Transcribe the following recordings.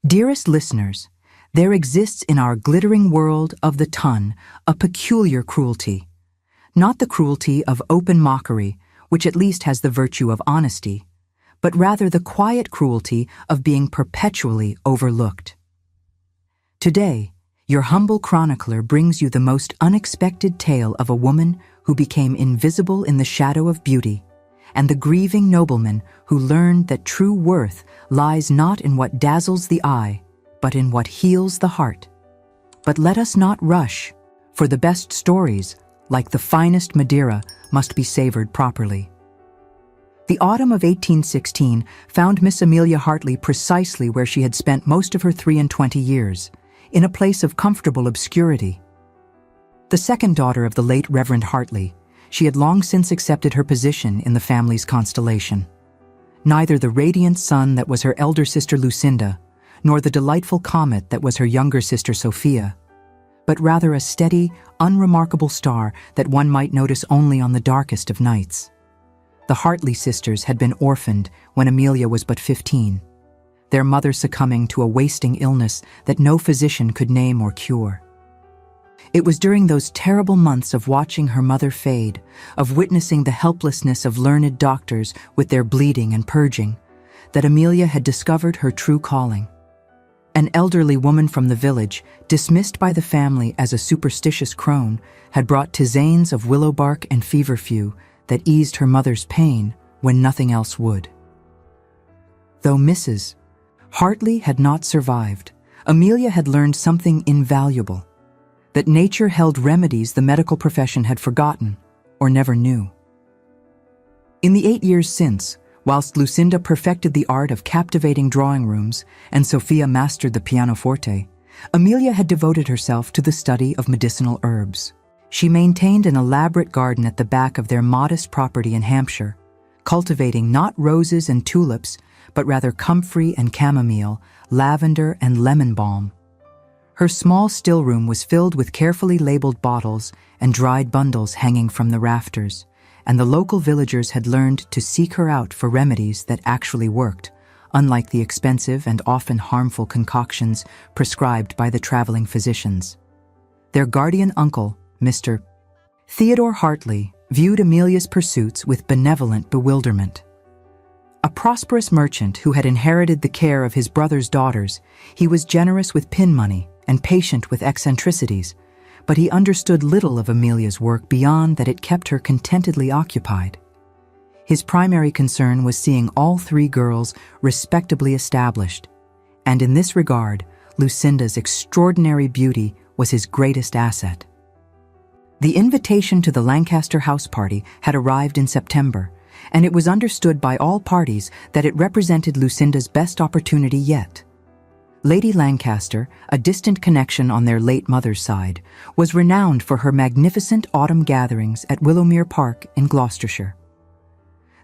Dearest listeners, there exists in our glittering world of the ton a peculiar cruelty. Not the cruelty of open mockery, which at least has the virtue of honesty, but rather the quiet cruelty of being perpetually overlooked. Today, your humble chronicler brings you the most unexpected tale of a woman who became invisible in the shadow of beauty, and the grieving nobleman who learned that true worth lies not in what dazzles the eye, but in what heals the heart. But let us not rush, for the best stories, like the finest Madeira, must be savored properly. The autumn of 1816 found Miss Amelia Hartley precisely where she had spent most of her 23 years, in a place of comfortable obscurity. The second daughter of the late Reverend Hartley, she had long since accepted her position in the family's constellation. Neither the radiant sun that was her elder sister Lucinda, nor the delightful comet that was her younger sister Sophia, but rather a steady, unremarkable star that one might notice only on the darkest of nights. The Hartley sisters had been orphaned when Amelia was but 15, their mother succumbing to a wasting illness that no physician could name or cure. It was during those terrible months of watching her mother fade, of witnessing the helplessness of learned doctors with their bleeding and purging, that Amelia had discovered her true calling. An elderly woman from the village, dismissed by the family as a superstitious crone, had brought tisanes of willow bark and feverfew that eased her mother's pain when nothing else would. Though Mrs. Hartley had not survived, Amelia had learned something invaluable, that nature held remedies the medical profession had forgotten or never knew. In the 8 years since, whilst Lucinda perfected the art of captivating drawing rooms and Sophia mastered the pianoforte, Amelia had devoted herself to the study of medicinal herbs. She maintained an elaborate garden at the back of their modest property in Hampshire, cultivating not roses and tulips, but rather comfrey and chamomile, lavender and lemon balm. Her small still room was filled with carefully labeled bottles and dried bundles hanging from the rafters, and the local villagers had learned to seek her out for remedies that actually worked, unlike the expensive and often harmful concoctions prescribed by the traveling physicians. Their guardian uncle, Mr. Theodore Hartley, viewed Amelia's pursuits with benevolent bewilderment. A prosperous merchant who had inherited the care of his brother's daughters, he was generous with pin money and patient with eccentricities, but he understood little of Amelia's work beyond that it kept her contentedly occupied. His primary concern was seeing all 3 girls respectably established, and in this regard, Lucinda's extraordinary beauty was his greatest asset. The invitation to the Lancaster house party had arrived in September, and it was understood by all parties that it represented Lucinda's best opportunity yet. Lady Lancaster, a distant connection on their late mother's side, was renowned for her magnificent autumn gatherings at Willowmere Park in Gloucestershire.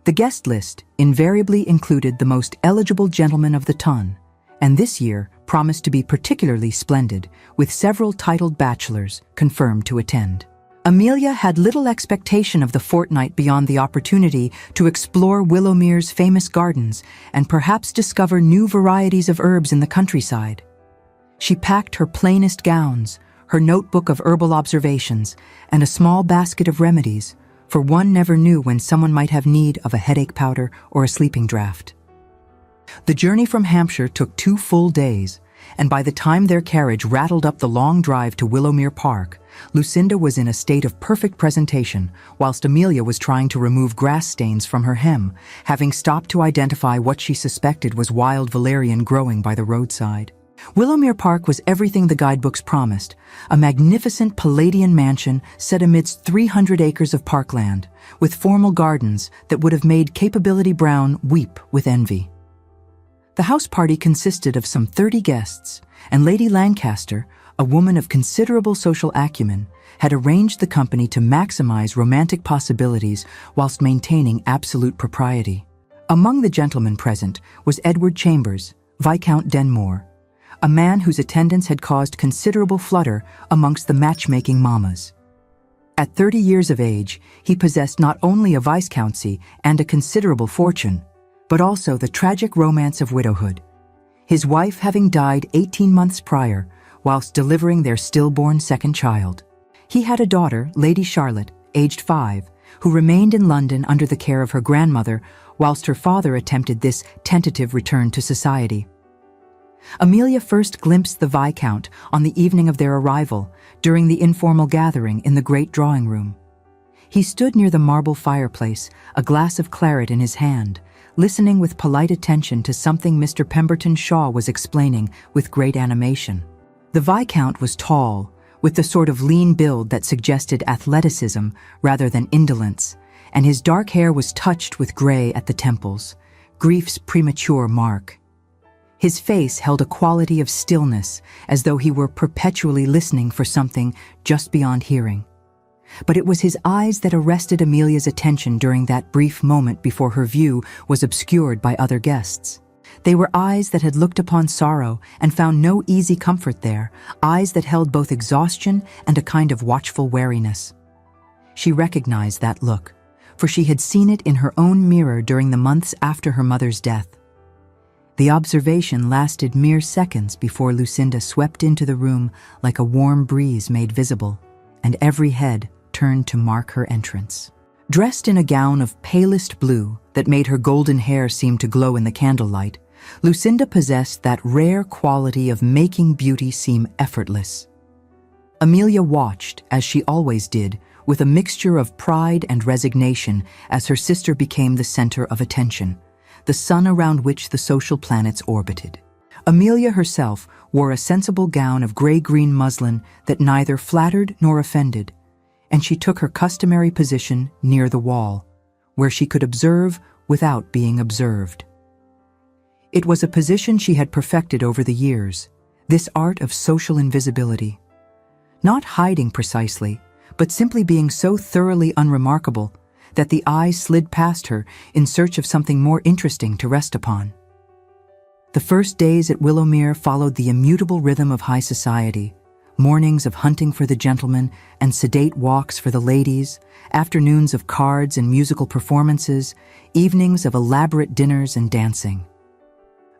The guest list invariably included the most eligible gentlemen of the ton, and this year promised to be particularly splendid, with several titled bachelors confirmed to attend. Amelia had little expectation of the fortnight beyond the opportunity to explore Willowmere's famous gardens and perhaps discover new varieties of herbs in the countryside. She packed her plainest gowns, her notebook of herbal observations, and a small basket of remedies, for one never knew when someone might have need of a headache powder or a sleeping draught. The journey from Hampshire took 2 full days, and by the time their carriage rattled up the long drive to Willowmere Park, Lucinda was in a state of perfect presentation, whilst Amelia was trying to remove grass stains from her hem, having stopped to identify what she suspected was wild valerian growing by the roadside. Willowmere Park was everything the guidebooks promised, a magnificent Palladian mansion set amidst 300 acres of parkland, with formal gardens that would have made Capability Brown weep with envy. The house party consisted of some 30 guests, and Lady Lancaster, a woman of considerable social acumen, had arranged the company to maximize romantic possibilities whilst maintaining absolute propriety. Among the gentlemen present was Edward Chambers, Viscount Denmore, a man whose attendance had caused considerable flutter amongst the matchmaking mammas. At 30 years of age, he possessed not only a viscountcy and a considerable fortune, but also the tragic romance of widowhood. his wife having died 18 months prior whilst delivering their stillborn second child. He had a daughter, Lady Charlotte, aged 5, who remained in London under the care of her grandmother whilst her father attempted this tentative return to society. Amelia first glimpsed the Viscount on the evening of their arrival during the informal gathering in the great drawing room. He stood near the marble fireplace, a glass of claret in his hand, listening with polite attention to something Mr. Pemberton Shaw was explaining with great animation. The Viscount was tall, with the sort of lean build that suggested athleticism rather than indolence, and his dark hair was touched with gray at the temples, grief's premature mark. His face held a quality of stillness, as though he were perpetually listening for something just beyond hearing. But it was his eyes that arrested Amelia's attention during that brief moment before her view was obscured by other guests. They were eyes that had looked upon sorrow and found no easy comfort there, eyes that held both exhaustion and a kind of watchful wariness. She recognized that look, for she had seen it in her own mirror during the months after her mother's death. The observation lasted mere seconds before Lucinda swept into the room like a warm breeze made visible, and every head turned to mark her entrance. Dressed in a gown of palest blue that made her golden hair seem to glow in the candlelight, Lucinda possessed that rare quality of making beauty seem effortless. Amelia watched, as she always did, with a mixture of pride and resignation as her sister became the center of attention, the sun around which the social planets orbited. Amelia herself wore a sensible gown of gray-green muslin that neither flattered nor offended, and she took her customary position near the wall, where she could observe without being observed. It was a position she had perfected over the years, this art of social invisibility. Not hiding precisely, but simply being so thoroughly unremarkable that the eyes slid past her in search of something more interesting to rest upon. The first days at Willowmere followed the immutable rhythm of high society, mornings of hunting for the gentlemen and sedate walks for the ladies, afternoons of cards and musical performances, evenings of elaborate dinners and dancing.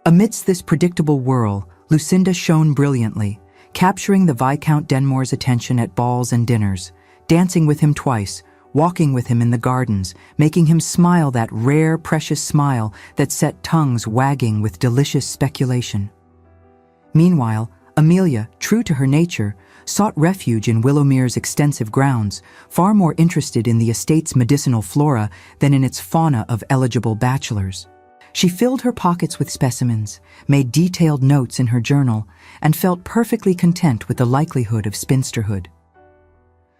Amidst this predictable whirl, Lucinda shone brilliantly, capturing the Viscount Denmore's attention at balls and dinners, dancing with him twice, walking with him in the gardens, making him smile that rare, precious smile that set tongues wagging with delicious speculation. Meanwhile, Amelia, true to her nature, sought refuge in Willowmere's extensive grounds, far more interested in the estate's medicinal flora than in its fauna of eligible bachelors. She filled her pockets with specimens, made detailed notes in her journal, and felt perfectly content with the likelihood of spinsterhood.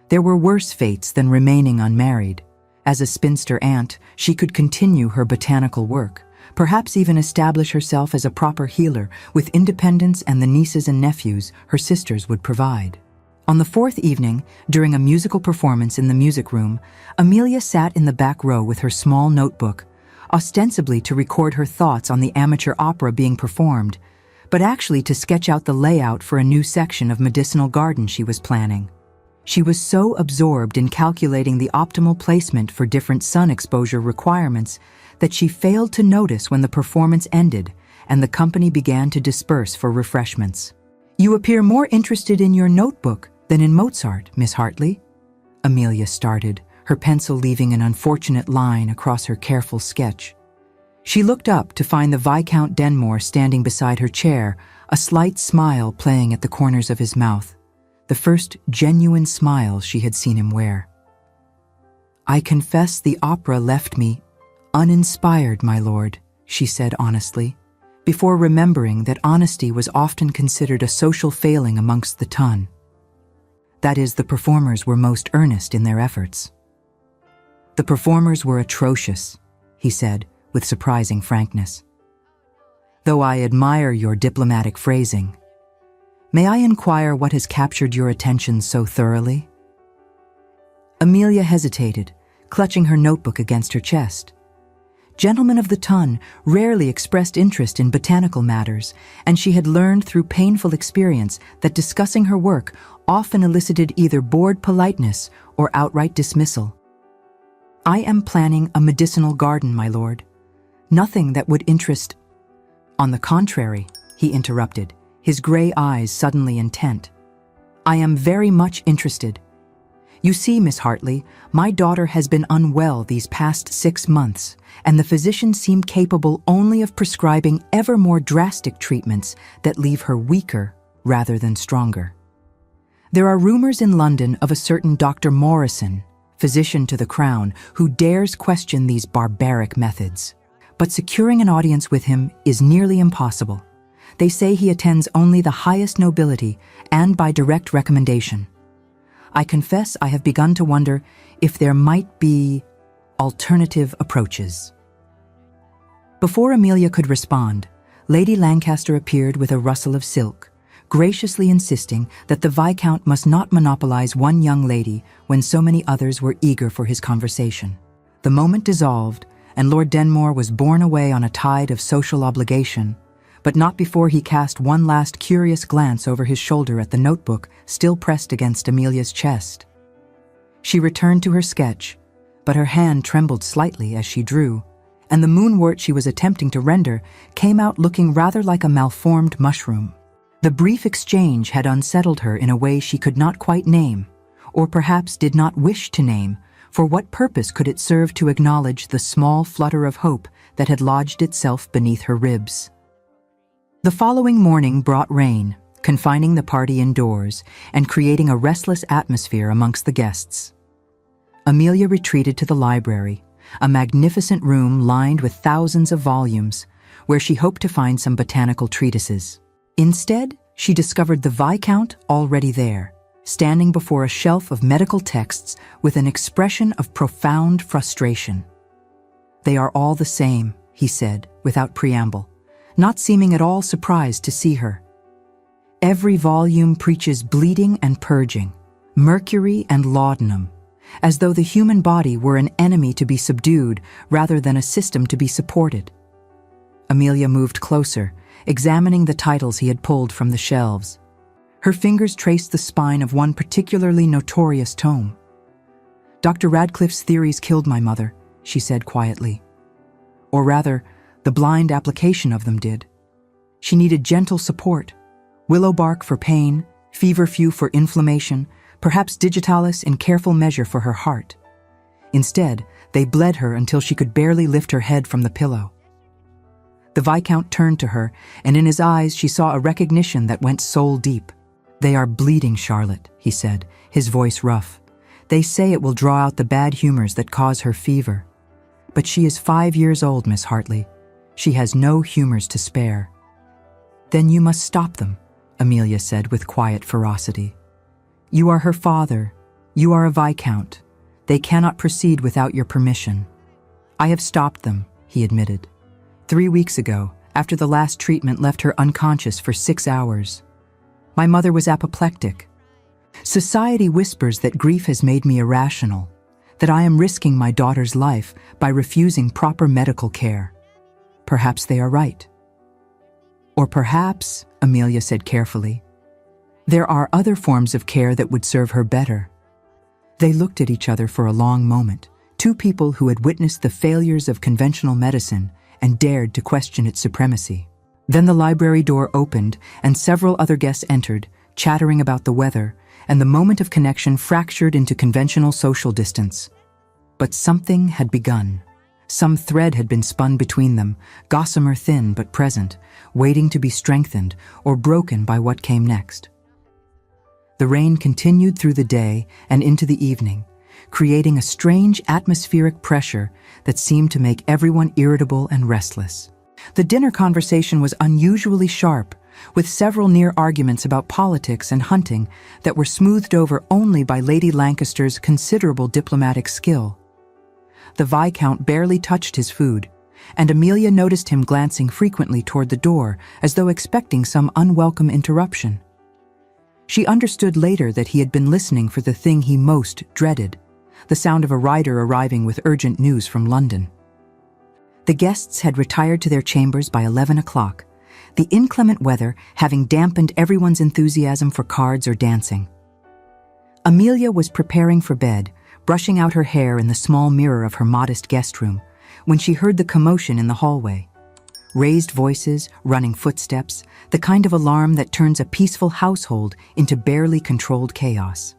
There were worse fates than remaining unmarried. As a spinster aunt, she could continue her botanical work, perhaps even establish herself as a proper healer with independence and the nieces and nephews her sisters would provide. On the fourth evening, during a musical performance in the music room, Amelia sat in the back row with her small notebook, ostensibly to record her thoughts on the amateur opera being performed, but actually to sketch out the layout for a new section of medicinal garden she was planning. She was so absorbed in calculating the optimal placement for different sun exposure requirements that she failed to notice when the performance ended and the company began to disperse for refreshments. "You appear more interested in your notebook than in Mozart, Miss Hartley." Amelia started, her pencil leaving an unfortunate line across her careful sketch. She looked up to find the Viscount Denmore standing beside her chair, a slight smile playing at the corners of his mouth, the first genuine smile she had seen him wear. "I confess the opera left me uninspired, my lord," she said honestly, before remembering that honesty was often considered a social failing amongst the ton. That is, the performers were most earnest in their efforts. "The performers were atrocious," he said, with surprising frankness. "Though I admire your diplomatic phrasing. May I inquire what has captured your attention so thoroughly?" Amelia hesitated, clutching her notebook against her chest. Gentlemen of the ton rarely expressed interest in botanical matters, and she had learned through painful experience that discussing her work often elicited either bored politeness or outright dismissal. "I am planning a medicinal garden, my lord. Nothing that would interest—" "On the contrary," he interrupted, his gray eyes suddenly intent. "I am very much interested. You see, Miss Hartley, my daughter has been unwell these past 6 months, and the physicians seem capable only of prescribing ever more drastic treatments that leave her weaker rather than stronger. There are rumors in London of a certain Dr. Morrison, physician to the Crown, who dares question these barbaric methods. But securing an audience with him is nearly impossible. They say he attends only the highest nobility and by direct recommendation. I confess I have begun to wonder if there might be alternative approaches." Before Amelia could respond, Lady Lancaster appeared with a rustle of silk, graciously insisting that the Viscount must not monopolize one young lady when so many others were eager for his conversation. The moment dissolved, and Lord Denmore was borne away on a tide of social obligation, but not before he cast one last curious glance over his shoulder at the notebook still pressed against Amelia's chest. She returned to her sketch, but her hand trembled slightly as she drew, and the moonwort she was attempting to render came out looking rather like a malformed mushroom. The brief exchange had unsettled her in a way she could not quite name, or perhaps did not wish to name. For what purpose could it serve to acknowledge the small flutter of hope that had lodged itself beneath her ribs? The following morning brought rain, confining the party indoors and creating a restless atmosphere amongst the guests. Amelia retreated to the library, a magnificent room lined with thousands of volumes, where she hoped to find some botanical treatises. Instead, she discovered the Viscount already there, standing before a shelf of medical texts with an expression of profound frustration. "They are all the same," he said, without preamble, not seeming at all surprised to see her. "Every volume preaches bleeding and purging, mercury and laudanum, as though the human body were an enemy to be subdued rather than a system to be supported." Amelia moved closer, examining the titles he had pulled from the shelves. Her fingers traced the spine of one particularly notorious tome. "Dr. Radcliffe's theories killed my mother," she said quietly. "Or rather, the blind application of them did. She needed gentle support, willow bark for pain, feverfew for inflammation, perhaps digitalis in careful measure for her heart. Instead, they bled her until she could barely lift her head from the pillow." The Viscount turned to her, and in his eyes she saw a recognition that went soul deep. "They are bleeding, Charlotte," he said, his voice rough. "They say it will draw out the bad humors that cause her fever. But she is 5 years old, Miss Hartley. She has no humors to spare." "Then you must stop them," Amelia said with quiet ferocity. "You are her father. You are a Viscount. They cannot proceed without your permission." "I have stopped them," he admitted. 3 weeks ago, after the last treatment left her unconscious for 6 hours. My mother was apoplectic. Society whispers that grief has made me irrational, that I am risking my daughter's life by refusing proper medical care. Perhaps they are right. Or perhaps, Amelia said carefully, there are other forms of care that would serve her better. They looked at each other for a long moment, two people who had witnessed the failures of conventional medicine and dared to question its supremacy. Then the library door opened and several other guests entered, chattering about the weather, and the moment of connection fractured into conventional social distance. But something had begun. Some thread had been spun between them, gossamer thin but present, waiting to be strengthened or broken by what came next. The rain continued through the day and into the evening, creating a strange atmospheric pressure that seemed to make everyone irritable and restless. The dinner conversation was unusually sharp, with several near arguments about politics and hunting that were smoothed over only by Lady Lancaster's considerable diplomatic skill. The Viscount barely touched his food, and Amelia noticed him glancing frequently toward the door as though expecting some unwelcome interruption. She understood later that he had been listening for the thing he most dreaded, the sound of a rider arriving with urgent news from London. The guests had retired to their chambers by 11 o'clock, the inclement weather having dampened everyone's enthusiasm for cards or dancing. Amelia was preparing for bed, brushing out her hair in the small mirror of her modest guest room, when she heard the commotion in the hallway. Raised voices, running footsteps, the kind of alarm that turns a peaceful household into barely controlled chaos.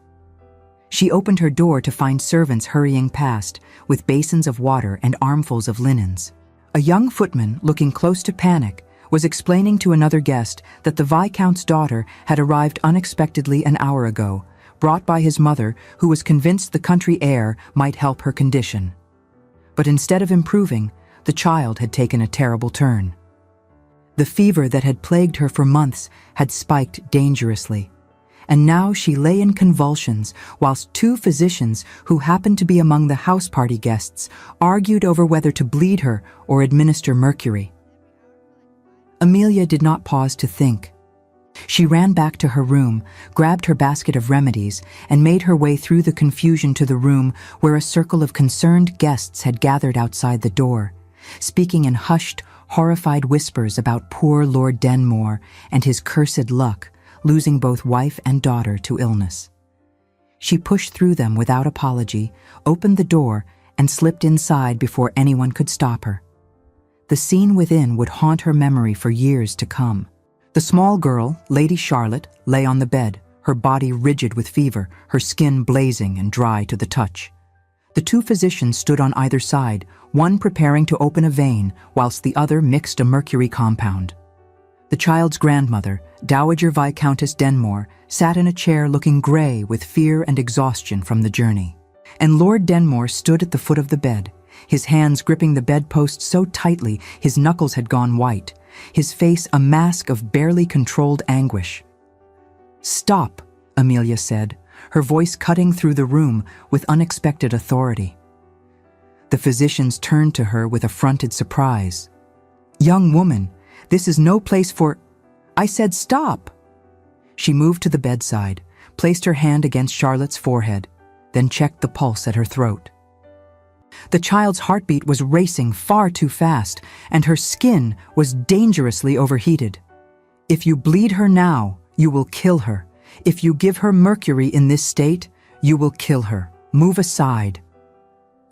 She opened her door to find servants hurrying past, with basins of water and armfuls of linens. A young footman, looking close to panic, was explaining to another guest that the Viscount's daughter had arrived unexpectedly an hour ago, brought by his mother, who was convinced the country air might help her condition. But instead of improving, the child had taken a terrible turn. The fever that had plagued her for months had spiked dangerously, and now she lay in convulsions whilst two physicians who happened to be among the house party guests argued over whether to bleed her or administer mercury. Amelia did not pause to think. She ran back to her room, grabbed her basket of remedies, and made her way through the confusion to the room where a circle of concerned guests had gathered outside the door, speaking in hushed, horrified whispers about poor Lord Denmore and his cursed luck, losing both wife and daughter to illness. She pushed through them without apology, opened the door, and slipped inside before anyone could stop her. The scene within would haunt her memory for years to come. The small girl, Lady Charlotte, lay on the bed, her body rigid with fever, her skin blazing and dry to the touch. The two physicians stood on either side, one preparing to open a vein, whilst the other mixed a mercury compound. The child's grandmother, Dowager Viscountess Denmore, sat in a chair looking grey with fear and exhaustion from the journey. And Lord Denmore stood at the foot of the bed, his hands gripping the bedpost so tightly his knuckles had gone white, his face a mask of barely controlled anguish. "Stop," Amelia said, her voice cutting through the room with unexpected authority. The physicians turned to her with affronted surprise. "Young woman, this is no place for—" "I said stop!" She moved to the bedside, placed her hand against Charlotte's forehead, then checked the pulse at her throat. The child's heartbeat was racing far too fast, and her skin was dangerously overheated. "If you bleed her now, you will kill her. If you give her mercury in this state, you will kill her. Move aside."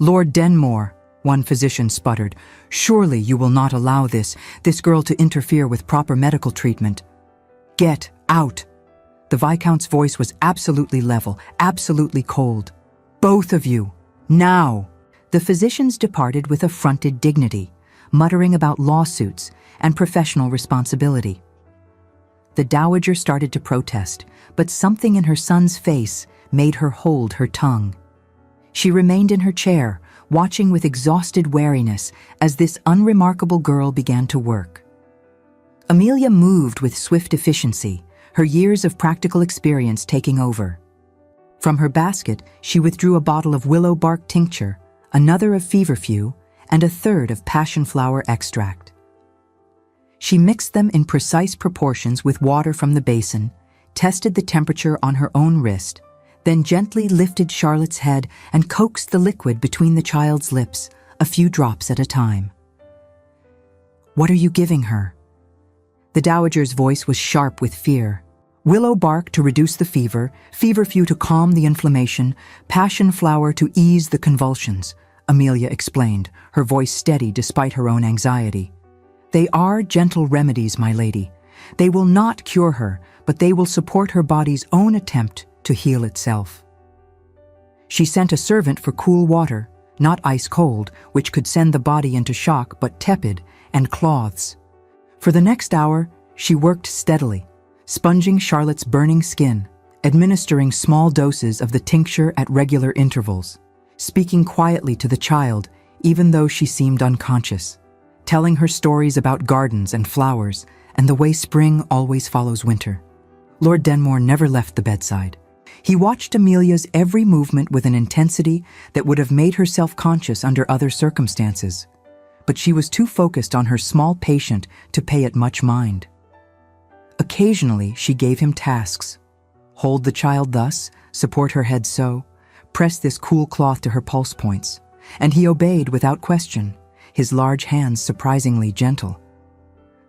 "Lord Denmore," one physician sputtered, "surely you will not allow this girl to interfere with proper medical treatment." "Get out!" The Viscount's voice was absolutely level, absolutely cold. "Both of you, now!" The physicians departed with affronted dignity, muttering about lawsuits and professional responsibility. The dowager started to protest, but something in her son's face made her hold her tongue. She remained in her chair, watching with exhausted wariness as this unremarkable girl began to work. Amelia moved with swift efficiency, her years of practical experience taking over. From her basket, she withdrew a bottle of willow bark tincture, another of feverfew, and a third of passion flower extract. She mixed them in precise proportions with water from the basin, tested the temperature on her own wrist, then gently lifted Charlotte's head and coaxed the liquid between the child's lips, a few drops at a time. "What are you giving her?" The dowager's voice was sharp with fear. "Willow bark to reduce the fever, feverfew to calm the inflammation, passion flower to ease the convulsions," Amelia explained, her voice steady despite her own anxiety. "They are gentle remedies, my lady. They will not cure her, but they will support her body's own attempt to heal itself." She sent a servant for cool water, not ice-cold, which could send the body into shock, but tepid, and cloths. For the next hour, she worked steadily, sponging Charlotte's burning skin, administering small doses of the tincture at regular intervals, speaking quietly to the child even though she seemed unconscious, telling her stories about gardens and flowers and the way spring always follows winter. Lord Denmore never left the bedside. He watched Amelia's every movement with an intensity that would have made her self-conscious under other circumstances, but she was too focused on her small patient to pay it much mind. Occasionally, she gave him tasks. Hold the child thus, support her head so, press this cool cloth to her pulse points, and he obeyed without question, his large hands surprisingly gentle.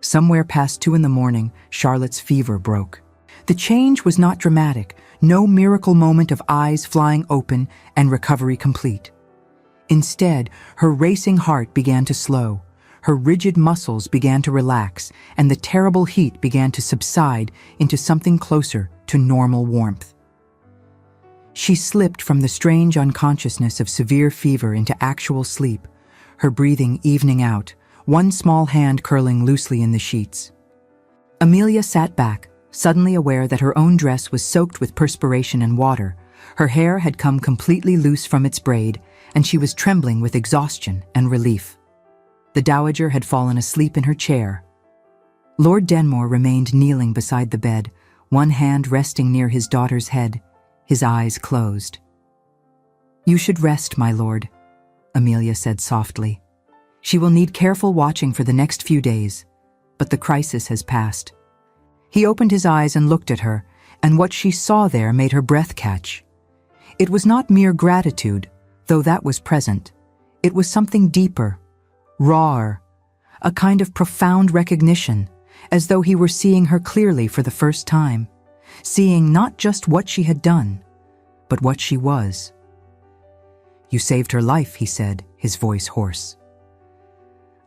Somewhere past 2 a.m, Charlotte's fever broke. The change was not dramatic, no miracle moment of eyes flying open and recovery complete. Instead, her racing heart began to slow, her rigid muscles began to relax, and the terrible heat began to subside into something closer to normal warmth. She slipped from the strange unconsciousness of severe fever into actual sleep, her breathing evening out, one small hand curling loosely in the sheets. Amelia sat back, suddenly aware that her own dress was soaked with perspiration and water. Her hair had come completely loose from its braid, and she was trembling with exhaustion and relief. The dowager had fallen asleep in her chair. Lord Denmore remained kneeling beside the bed, one hand resting near his daughter's head, his eyes closed. "You should rest, my lord," Amelia said softly. "She will need careful watching for the next few days, but the crisis has passed." He opened his eyes and looked at her, and what she saw there made her breath catch. It was not mere gratitude, though that was present. It was something deeper, rawer, a kind of profound recognition, as though he were seeing her clearly for the first time, seeing not just what she had done, but what she was. "You saved her life," he said, his voice hoarse.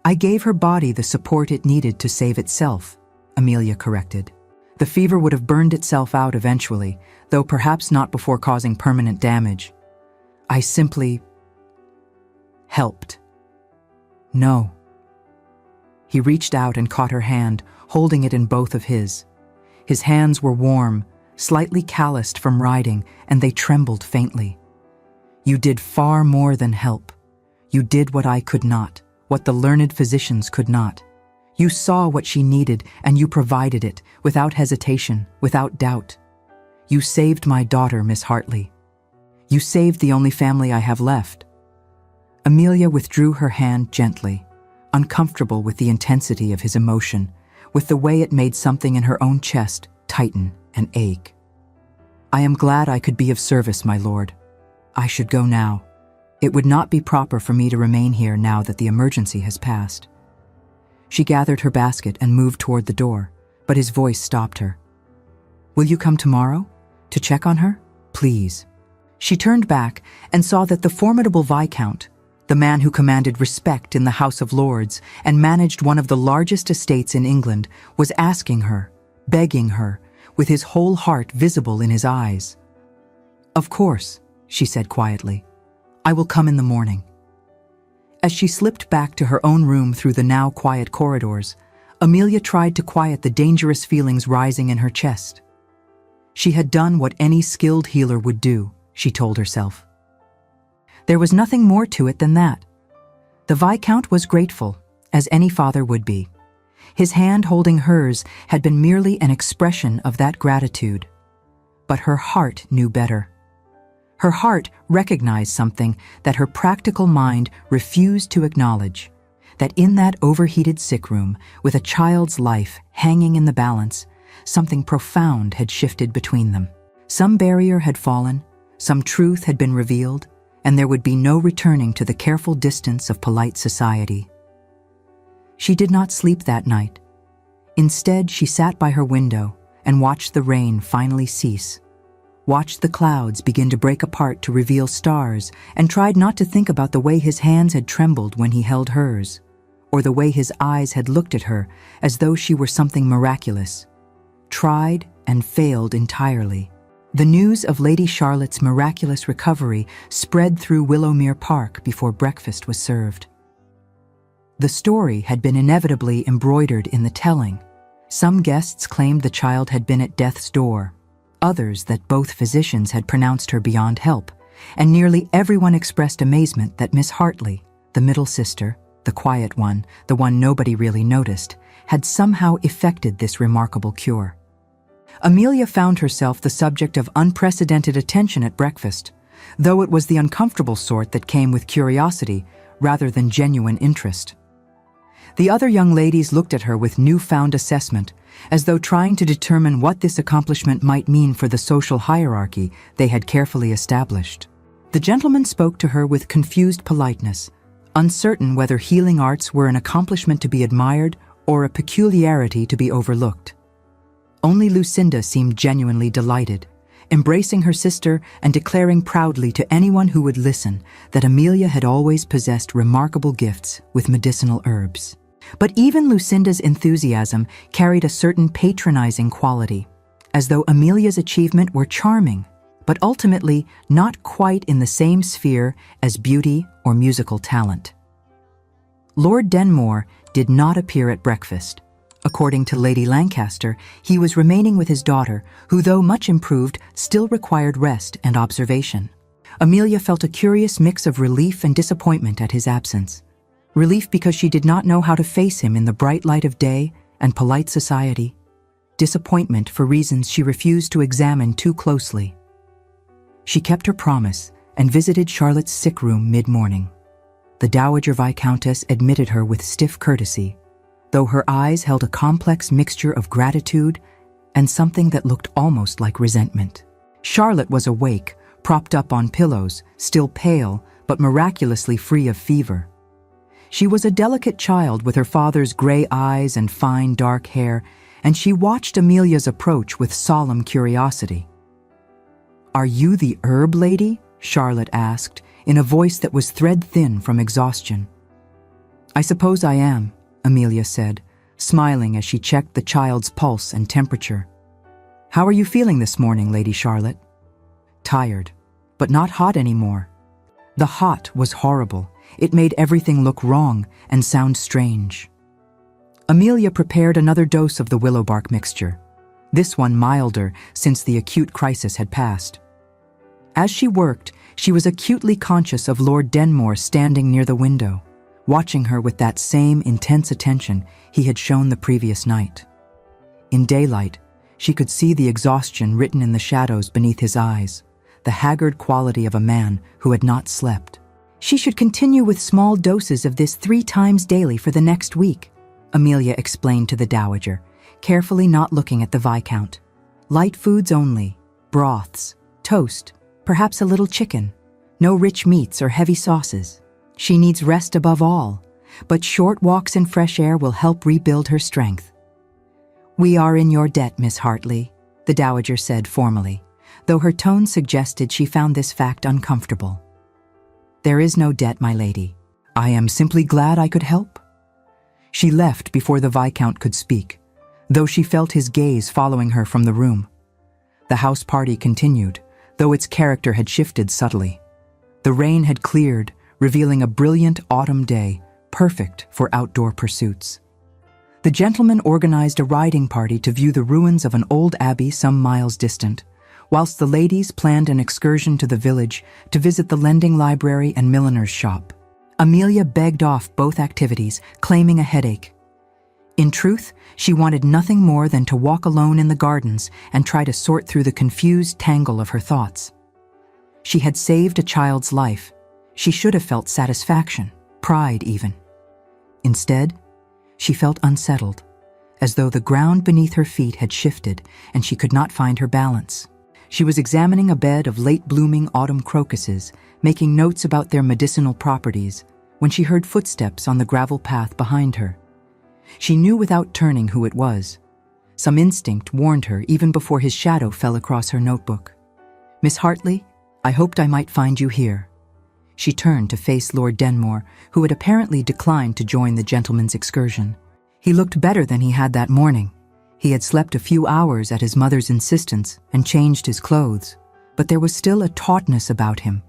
"I gave her body the support it needed to save itself," Amelia corrected. "The fever would have burned itself out eventually, though perhaps not before causing permanent damage. I simply helped." "No." He reached out and caught her hand, holding it in both of his. His hands were warm, slightly calloused from riding, and they trembled faintly. "You did far more than help. You did what I could not, what the learned physicians could not. You saw what she needed, and you provided it, without hesitation, without doubt. You saved my daughter, Miss Hartley. You saved the only family I have left." Amelia withdrew her hand gently, uncomfortable with the intensity of his emotion, with the way it made something in her own chest tighten and ache. "I am glad I could be of service, my lord. I should go now. It would not be proper for me to remain here now that the emergency has passed." She gathered her basket and moved toward the door, but his voice stopped her. "Will you come tomorrow? To check on her? Please." She turned back and saw that the formidable Viscount, the man who commanded respect in the House of Lords and managed one of the largest estates in England, was asking her, begging her, with his whole heart visible in his eyes. "Of course," she said quietly. "I will come in the morning." As she slipped back to her own room through the now quiet corridors, Amelia tried to quiet the dangerous feelings rising in her chest. She had done what any skilled healer would do, she told herself. There was nothing more to it than that. The Viscount was grateful, as any father would be. His hand holding hers had been merely an expression of that gratitude. But her heart knew better. Her heart recognized something that her practical mind refused to acknowledge, that in that overheated sick room, with a child's life hanging in the balance, something profound had shifted between them. Some barrier had fallen, some truth had been revealed, and there would be no returning to the careful distance of polite society. She did not sleep that night. Instead, she sat by her window and watched the rain finally cease, watched the clouds begin to break apart to reveal stars, and tried not to think about the way his hands had trembled when he held hers, or the way his eyes had looked at her as though she were something miraculous. Tried and failed entirely. The news of Lady Charlotte's miraculous recovery spread through Willowmere Park before breakfast was served. The story had been inevitably embroidered in the telling. Some guests claimed the child had been at death's door, others that both physicians had pronounced her beyond help, and nearly everyone expressed amazement that Miss Hartley, the middle sister, the quiet one, the one nobody really noticed, had somehow effected this remarkable cure. Amelia found herself the subject of unprecedented attention at breakfast, though it was the uncomfortable sort that came with curiosity rather than genuine interest. The other young ladies looked at her with newfound assessment, as though trying to determine what this accomplishment might mean for the social hierarchy they had carefully established. The gentlemen spoke to her with confused politeness, uncertain whether healing arts were an accomplishment to be admired or a peculiarity to be overlooked. Only Lucinda seemed genuinely delighted, embracing her sister and declaring proudly to anyone who would listen that Amelia had always possessed remarkable gifts with medicinal herbs. But even Lucinda's enthusiasm carried a certain patronizing quality, as though Amelia's achievement were charming, but ultimately not quite in the same sphere as beauty or musical talent. Lord Denmore did not appear at breakfast. According to Lady Lancaster, he was remaining with his daughter, who, though much improved, still required rest and observation. Amelia felt a curious mix of relief and disappointment at his absence. Relief because she did not know how to face him in the bright light of day and polite society. Disappointment for reasons she refused to examine too closely. She kept her promise and visited Charlotte's sick room mid-morning. The Dowager Viscountess admitted her with stiff courtesy, though her eyes held a complex mixture of gratitude and something that looked almost like resentment. Charlotte was awake, propped up on pillows, still pale, but miraculously free of fever. She was a delicate child with her father's gray eyes and fine dark hair, and she watched Amelia's approach with solemn curiosity. "Are you the herb lady?" Charlotte asked, in a voice that was thread-thin from exhaustion. "I suppose I am," Amelia said, smiling as she checked the child's pulse and temperature. "How are you feeling this morning, Lady Charlotte?" "Tired, but not hot anymore." The hot was horrible. It made everything look wrong and sound strange. Amelia prepared another dose of the willow bark mixture, this one milder since the acute crisis had passed. As she worked, she was acutely conscious of Lord Denmore standing near the window, watching her with that same intense attention he had shown the previous night. In daylight, she could see the exhaustion written in the shadows beneath his eyes, the haggard quality of a man who had not slept. "She should continue with small doses of this 3 times daily for the next week," Amelia explained to the Dowager, carefully not looking at the Viscount. "Light foods only, broths, toast, perhaps a little chicken. No rich meats or heavy sauces. She needs rest above all, but short walks in fresh air will help rebuild her strength." "We are in your debt, Miss Hartley," the Dowager said formally, though her tone suggested she found this fact uncomfortable. "There is no debt, my lady. I am simply glad I could help." She left before the Viscount could speak, though she felt his gaze following her from the room. The house party continued, though its character had shifted subtly. The rain had cleared, revealing a brilliant autumn day, perfect for outdoor pursuits. The gentlemen organized a riding party to view the ruins of an old abbey some miles distant, whilst the ladies planned an excursion to the village to visit the lending library and milliner's shop. Amelia begged off both activities, claiming a headache. In truth, she wanted nothing more than to walk alone in the gardens and try to sort through the confused tangle of her thoughts. She had saved a child's life. She should have felt satisfaction, pride even. Instead, she felt unsettled, as though the ground beneath her feet had shifted and she could not find her balance. She was examining a bed of late-blooming autumn crocuses, making notes about their medicinal properties, when she heard footsteps on the gravel path behind her. She knew without turning who it was. Some instinct warned her even before his shadow fell across her notebook. "Miss Hartley, I hoped I might find you here." She turned to face Lord Denmore, who had apparently declined to join the gentleman's excursion. He looked better than he had that morning. He had slept a few hours at his mother's insistence and changed his clothes, but there was still a tautness about him,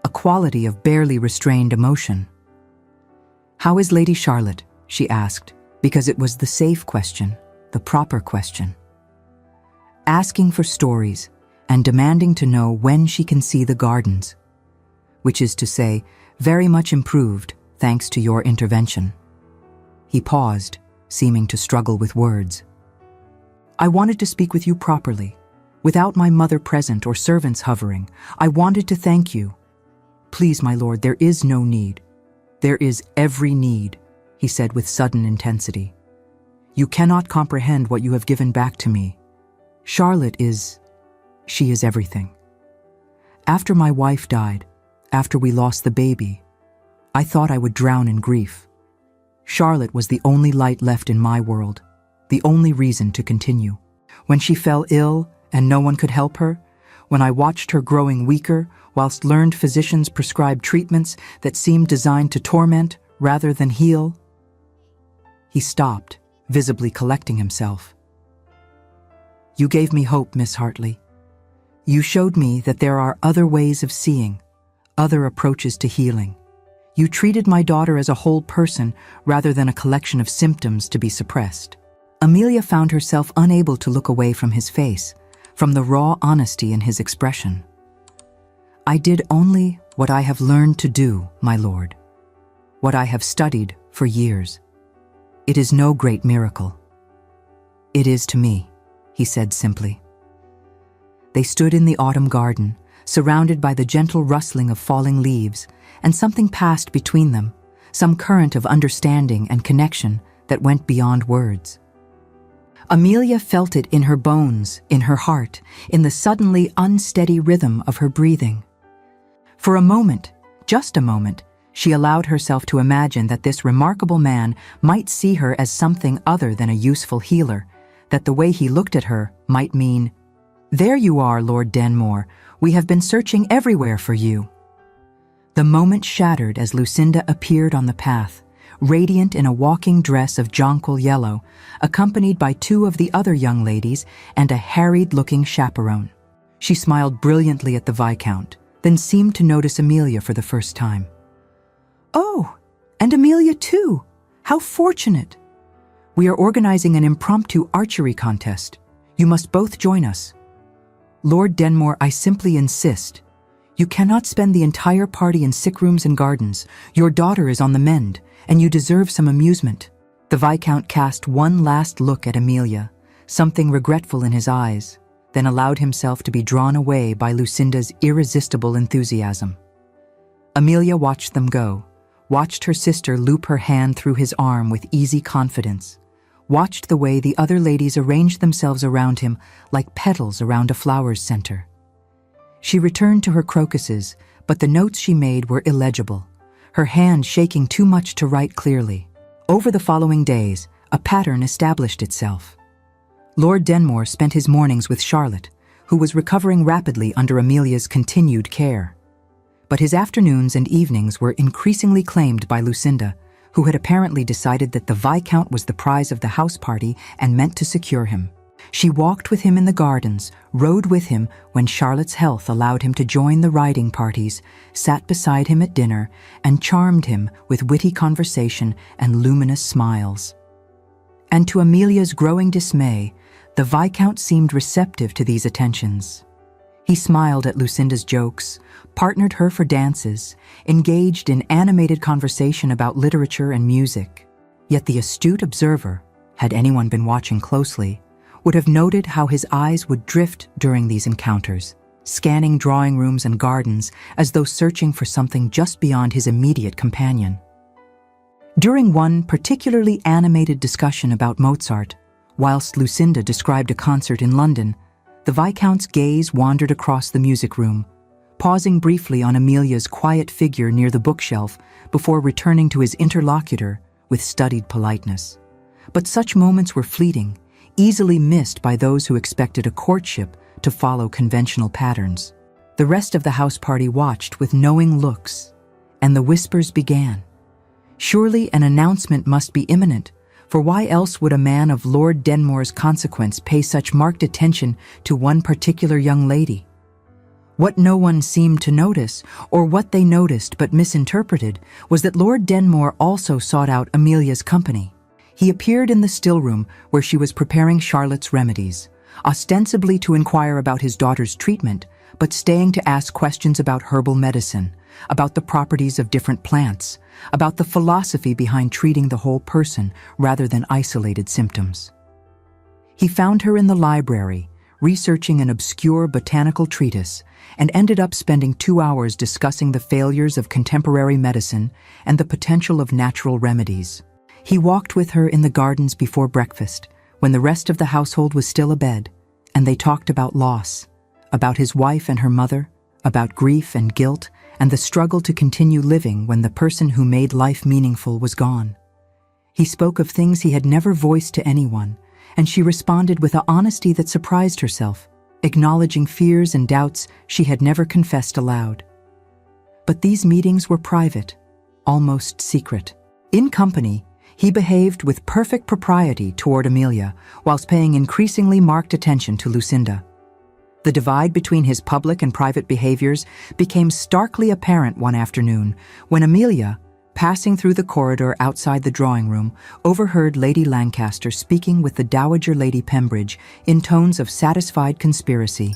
a quality of barely restrained emotion. "How is Lady Charlotte?" she asked, because it was the safe question, the proper question. Asking for stories and demanding to know when she can see the gardens, which is to say, very much improved thanks to your intervention. He paused, seeming to struggle with words. "I wanted to speak with you properly, without my mother present or servants hovering. I wanted to thank you. Please, my lord, there is no need. There is every need," he said with sudden intensity. "You cannot comprehend what you have given back to me. Charlotte she is everything. After my wife died, after we lost the baby, I thought I would drown in grief. Charlotte was the only light left in my world, the only reason to continue. When she fell ill and no one could help her, when I watched her growing weaker whilst learned physicians prescribed treatments that seemed designed to torment rather than heal." He stopped, visibly collecting himself. "You gave me hope, Miss Hartley. You showed me that there are other ways of seeing, other approaches to healing. You treated my daughter as a whole person rather than a collection of symptoms to be suppressed." Amelia found herself unable to look away from his face, from the raw honesty in his expression. "I did only what I have learned to do, my lord, what I have studied for years. It is no great miracle." "It is to me," he said simply. They stood in the autumn garden, surrounded by the gentle rustling of falling leaves, and something passed between them, some current of understanding and connection that went beyond words. Amelia felt it in her bones, in her heart, in the suddenly unsteady rhythm of her breathing. For a moment, just a moment, she allowed herself to imagine that this remarkable man might see her as something other than a useful healer, that the way he looked at her might mean, "There you are, Lord Denmore. We have been searching everywhere for you." The moment shattered as Lucinda appeared on the path, radiant in a walking dress of jonquil yellow, accompanied by two of the other young ladies and a harried-looking chaperone. She smiled brilliantly at the Viscount, then seemed to notice Amelia for the first time. "Oh, and Amelia too! How fortunate! We are organizing an impromptu archery contest. You must both join us." "Lord Denmore, I simply insist. You cannot spend the entire party in sick rooms and gardens. Your daughter is on the mend, and you deserve some amusement." The Viscount cast one last look at Amelia, something regretful in his eyes, then allowed himself to be drawn away by Lucinda's irresistible enthusiasm. Amelia watched them go, watched her sister loop her hand through his arm with easy confidence, watched the way the other ladies arranged themselves around him like petals around a flower's center. She returned to her crocuses, but the notes she made were illegible, her hand shaking too much to write clearly. Over the following days, a pattern established itself. Lord Denmore spent his mornings with Charlotte, who was recovering rapidly under Amelia's continued care. But his afternoons and evenings were increasingly claimed by Lucinda, who had apparently decided that the Viscount was the prize of the house party and meant to secure him. She walked with him in the gardens, rode with him when Charlotte's health allowed him to join the riding parties, sat beside him at dinner, and charmed him with witty conversation and luminous smiles. And to Amelia's growing dismay, the Viscount seemed receptive to these attentions. He smiled at Lucinda's jokes, partnered her for dances, engaged in animated conversation about literature and music. Yet the astute observer, had anyone been watching closely, would have noted how his eyes would drift during these encounters, scanning drawing rooms and gardens as though searching for something just beyond his immediate companion. During one particularly animated discussion about Mozart, whilst Lucinda described a concert in London, the Viscount's gaze wandered across the music room, pausing briefly on Amelia's quiet figure near the bookshelf before returning to his interlocutor with studied politeness. But such moments were fleeting, easily missed by those who expected a courtship to follow conventional patterns. The rest of the house party watched with knowing looks, and the whispers began. Surely an announcement must be imminent, for why else would a man of Lord Denmore's consequence pay such marked attention to one particular young lady? What no one seemed to notice, or what they noticed but misinterpreted, was that Lord Denmore also sought out Amelia's company. He appeared in the still-room where she was preparing Charlotte's remedies, ostensibly to inquire about his daughter's treatment, but staying to ask questions about herbal medicine, about the properties of different plants, about the philosophy behind treating the whole person rather than isolated symptoms. He found her in the library, researching an obscure botanical treatise, and ended up spending 2 hours discussing the failures of contemporary medicine and the potential of natural remedies. He walked with her in the gardens before breakfast, when the rest of the household was still abed, and they talked about loss, about his wife and her mother, about grief and guilt, and the struggle to continue living when the person who made life meaningful was gone. He spoke of things he had never voiced to anyone, and she responded with an honesty that surprised herself, acknowledging fears and doubts she had never confessed aloud. But these meetings were private, almost secret. In company, He behaved with perfect propriety toward Amelia, whilst paying increasingly marked attention to Lucinda. The divide between his public and private behaviors became starkly apparent one afternoon when Amelia, passing through the corridor outside the drawing room, overheard Lady Lancaster speaking with the Dowager Lady Pembridge in tones of satisfied conspiracy.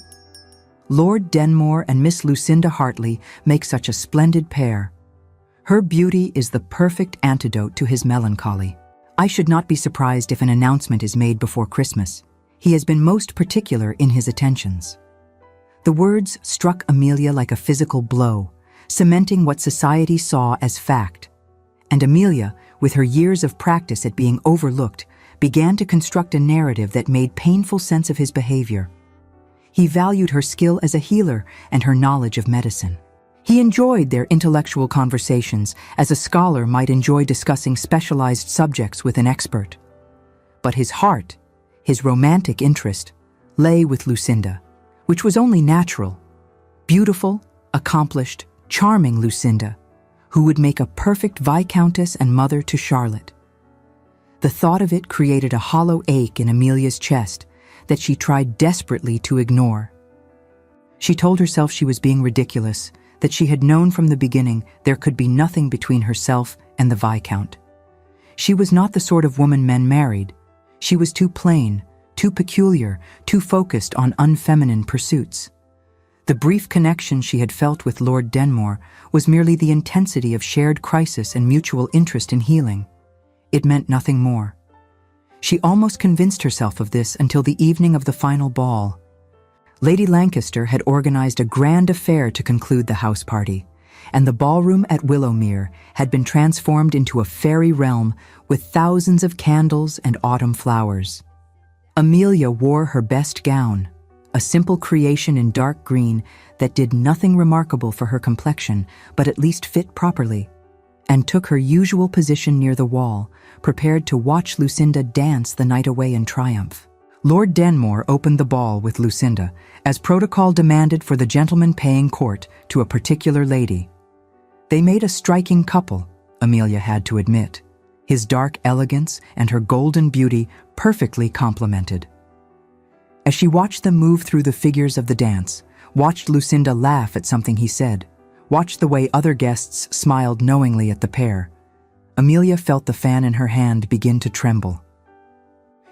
Lord Denmore and Miss Lucinda Hartley make such a splendid pair. Her beauty is the perfect antidote to his melancholy. I should not be surprised if an announcement is made before Christmas. He has been most particular in his attentions. The words struck Amelia like a physical blow, cementing what society saw as fact. And Amelia, with her years of practice at being overlooked, began to construct a narrative that made painful sense of his behavior. He valued her skill as a healer and her knowledge of medicine. He enjoyed their intellectual conversations as a scholar might enjoy discussing specialized subjects with an expert. But his heart, his romantic interest, lay with Lucinda, which was only natural. Beautiful, accomplished, charming Lucinda, who would make a perfect Viscountess and mother to Charlotte. The thought of it created a hollow ache in Amelia's chest that she tried desperately to ignore. She told herself she was being ridiculous, that she had known from the beginning there could be nothing between herself and the Viscount. She was not the sort of woman men married. She was too plain, too peculiar, too focused on unfeminine pursuits. The brief connection she had felt with Lord Denmore was merely the intensity of shared crisis and mutual interest in healing. It meant nothing more. She almost convinced herself of this until the evening of the final ball. Lady Lancaster had organized a grand affair to conclude the house party, and the ballroom at Willowmere had been transformed into a fairy realm with thousands of candles and autumn flowers. Amelia wore her best gown, a simple creation in dark green that did nothing remarkable for her complexion but at least fit properly, and took her usual position near the wall, prepared to watch Lucinda dance the night away in triumph. Lord Denmore opened the ball with Lucinda, as protocol demanded for the gentleman paying court to a particular lady. They made a striking couple, Amelia had to admit. His dark elegance and her golden beauty perfectly complemented. As she watched them move through the figures of the dance, watched Lucinda laugh at something he said, watched the way other guests smiled knowingly at the pair, Amelia felt the fan in her hand begin to tremble.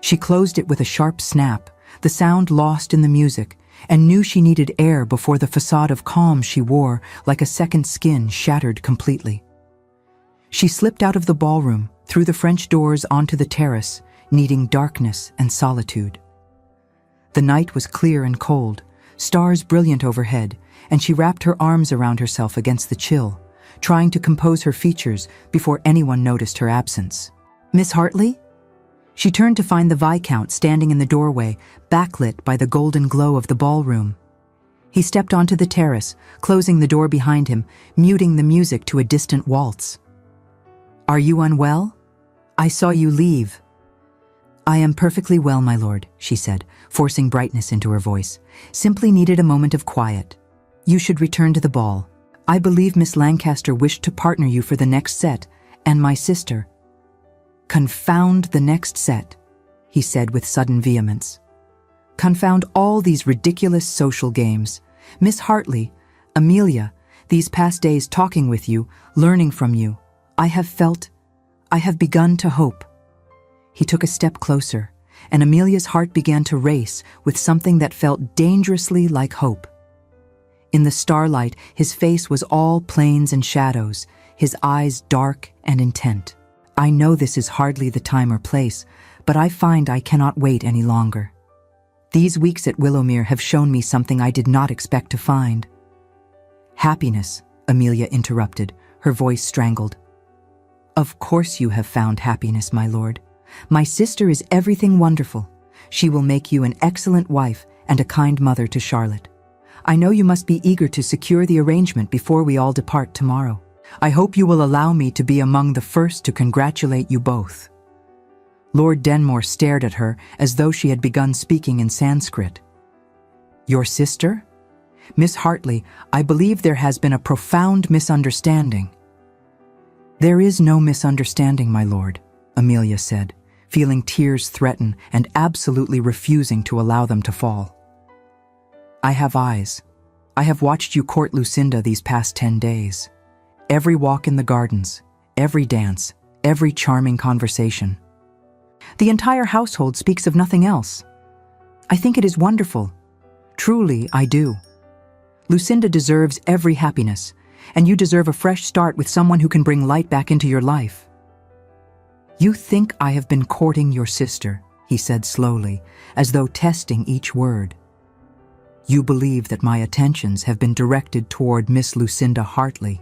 She closed it with a sharp snap, the sound lost in the music, and knew she needed air before the facade of calm she wore, like a second skin, shattered completely. She slipped out of the ballroom, through the French doors onto the terrace, needing darkness and solitude. The night was clear and cold, stars brilliant overhead, and she wrapped her arms around herself against the chill, trying to compose her features before anyone noticed her absence. "Miss Hartley?" She turned to find the Viscount standing in the doorway, backlit by the golden glow of the ballroom. He stepped onto the terrace, closing the door behind him, muting the music to a distant waltz. "Are you unwell? I saw you leave." "I am perfectly well, my lord," she said, forcing brightness into her voice. "Simply needed a moment of quiet. You should return to the ball. I believe Miss Lancaster wished to partner you for the next set, and my sister—" "Confound the next set," he said with sudden vehemence. "Confound all these ridiculous social games. Miss Hartley, Amelia, these past days talking with you, learning from you, I have begun to hope." He took a step closer, and Amelia's heart began to race with something that felt dangerously like hope. In the starlight, his face was all plains and shadows, his eyes dark and intent. "I know this is hardly the time or place, but I find I cannot wait any longer. These weeks at Willowmere have shown me something I did not expect to find." "Happiness," Amelia interrupted, her voice strangled. "Of course you have found happiness, my lord. My sister is everything wonderful. She will make you an excellent wife and a kind mother to Charlotte. I know you must be eager to secure the arrangement before we all depart tomorrow. I hope you will allow me to be among the first to congratulate you both." Lord Denmore stared at her as though she had begun speaking in Sanskrit. "Your sister? Miss Hartley, I believe there has been a profound misunderstanding." "There is no misunderstanding, my lord. Amelia said, feeling tears threaten and absolutely refusing to allow them to fall. I have eyes. I have watched you court Lucinda these past 10 days. Every walk in the gardens, every dance, every charming conversation. The entire household speaks of nothing else. I think it is wonderful. Truly, I do. Lucinda deserves every happiness, and you deserve a fresh start with someone who can bring light back into your life. You think I have been courting your sister, he said slowly, as though testing each word. You believe that my attentions have been directed toward Miss Lucinda Hartley.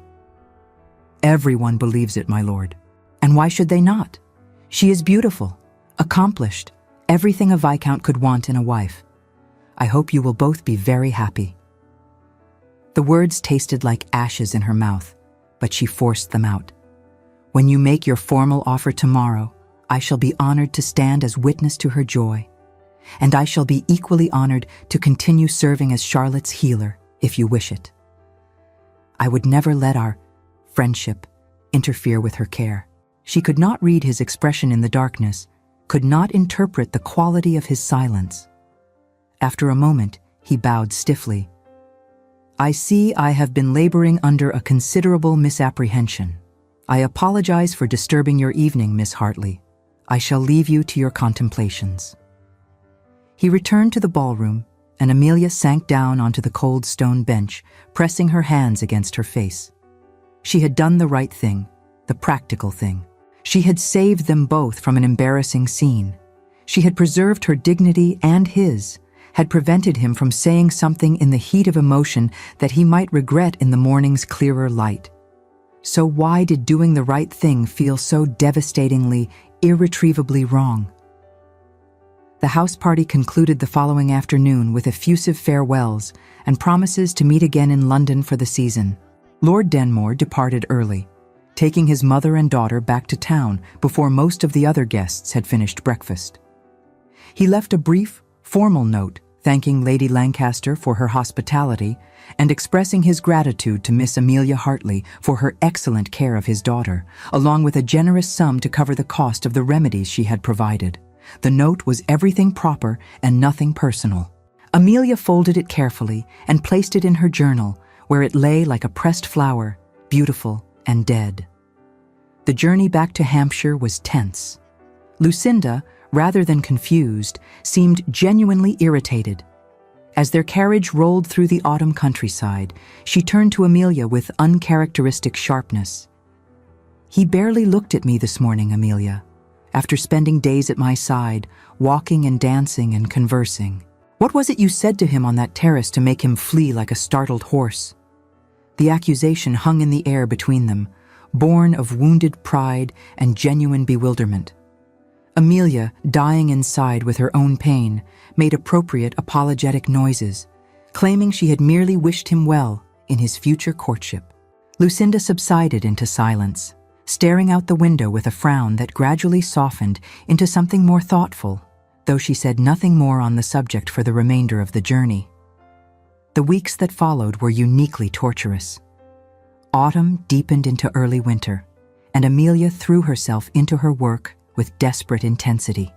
Everyone believes it, my lord. And why should they not? She is beautiful, accomplished, everything a viscount could want in a wife. I hope you will both be very happy. The words tasted like ashes in her mouth, but she forced them out. When you make your formal offer tomorrow, I shall be honored to stand as witness to her joy, and I shall be equally honored to continue serving as Charlotte's healer, if you wish it. I would never let our friendship interfere with her care. She could not read his expression in the darkness, could not interpret the quality of his silence. After a moment, he bowed stiffly. I see I have been laboring under a considerable misapprehension. I apologize for disturbing your evening, Miss Hartley. I shall leave you to your contemplations. He returned to the ballroom, and Amelia sank down onto the cold stone bench, pressing her hands against her face. She had done the right thing, the practical thing. She had saved them both from an embarrassing scene. She had preserved her dignity and his, had prevented him from saying something in the heat of emotion that he might regret in the morning's clearer light. So why did doing the right thing feel so devastatingly, irretrievably wrong? The house party concluded the following afternoon with effusive farewells and promises to meet again in London for the season. Lord Denmore departed early, taking his mother and daughter back to town before most of the other guests had finished breakfast. He left a brief, formal note thanking Lady Lancaster for her hospitality and expressing his gratitude to Miss Amelia Hartley for her excellent care of his daughter, along with a generous sum to cover the cost of the remedies she had provided. The note was everything proper and nothing personal. Amelia folded it carefully and placed it in her journal, where it lay like a pressed flower, beautiful and dead. The journey back to Hampshire was tense. Lucinda, rather than confused, seemed genuinely irritated. As their carriage rolled through the autumn countryside, she turned to Amelia with uncharacteristic sharpness. He barely looked at me this morning, Amelia, after spending days at my side, walking and dancing and conversing. What was it you said to him on that terrace to make him flee like a startled horse? The accusation hung in the air between them, born of wounded pride and genuine bewilderment. Amelia, dying inside with her own pain, made appropriate apologetic noises, claiming she had merely wished him well in his future courtship. Lucinda subsided into silence, staring out the window with a frown that gradually softened into something more thoughtful, though she said nothing more on the subject for the remainder of the journey. The weeks that followed were uniquely torturous. Autumn deepened into early winter, and Amelia threw herself into her work with desperate intensity.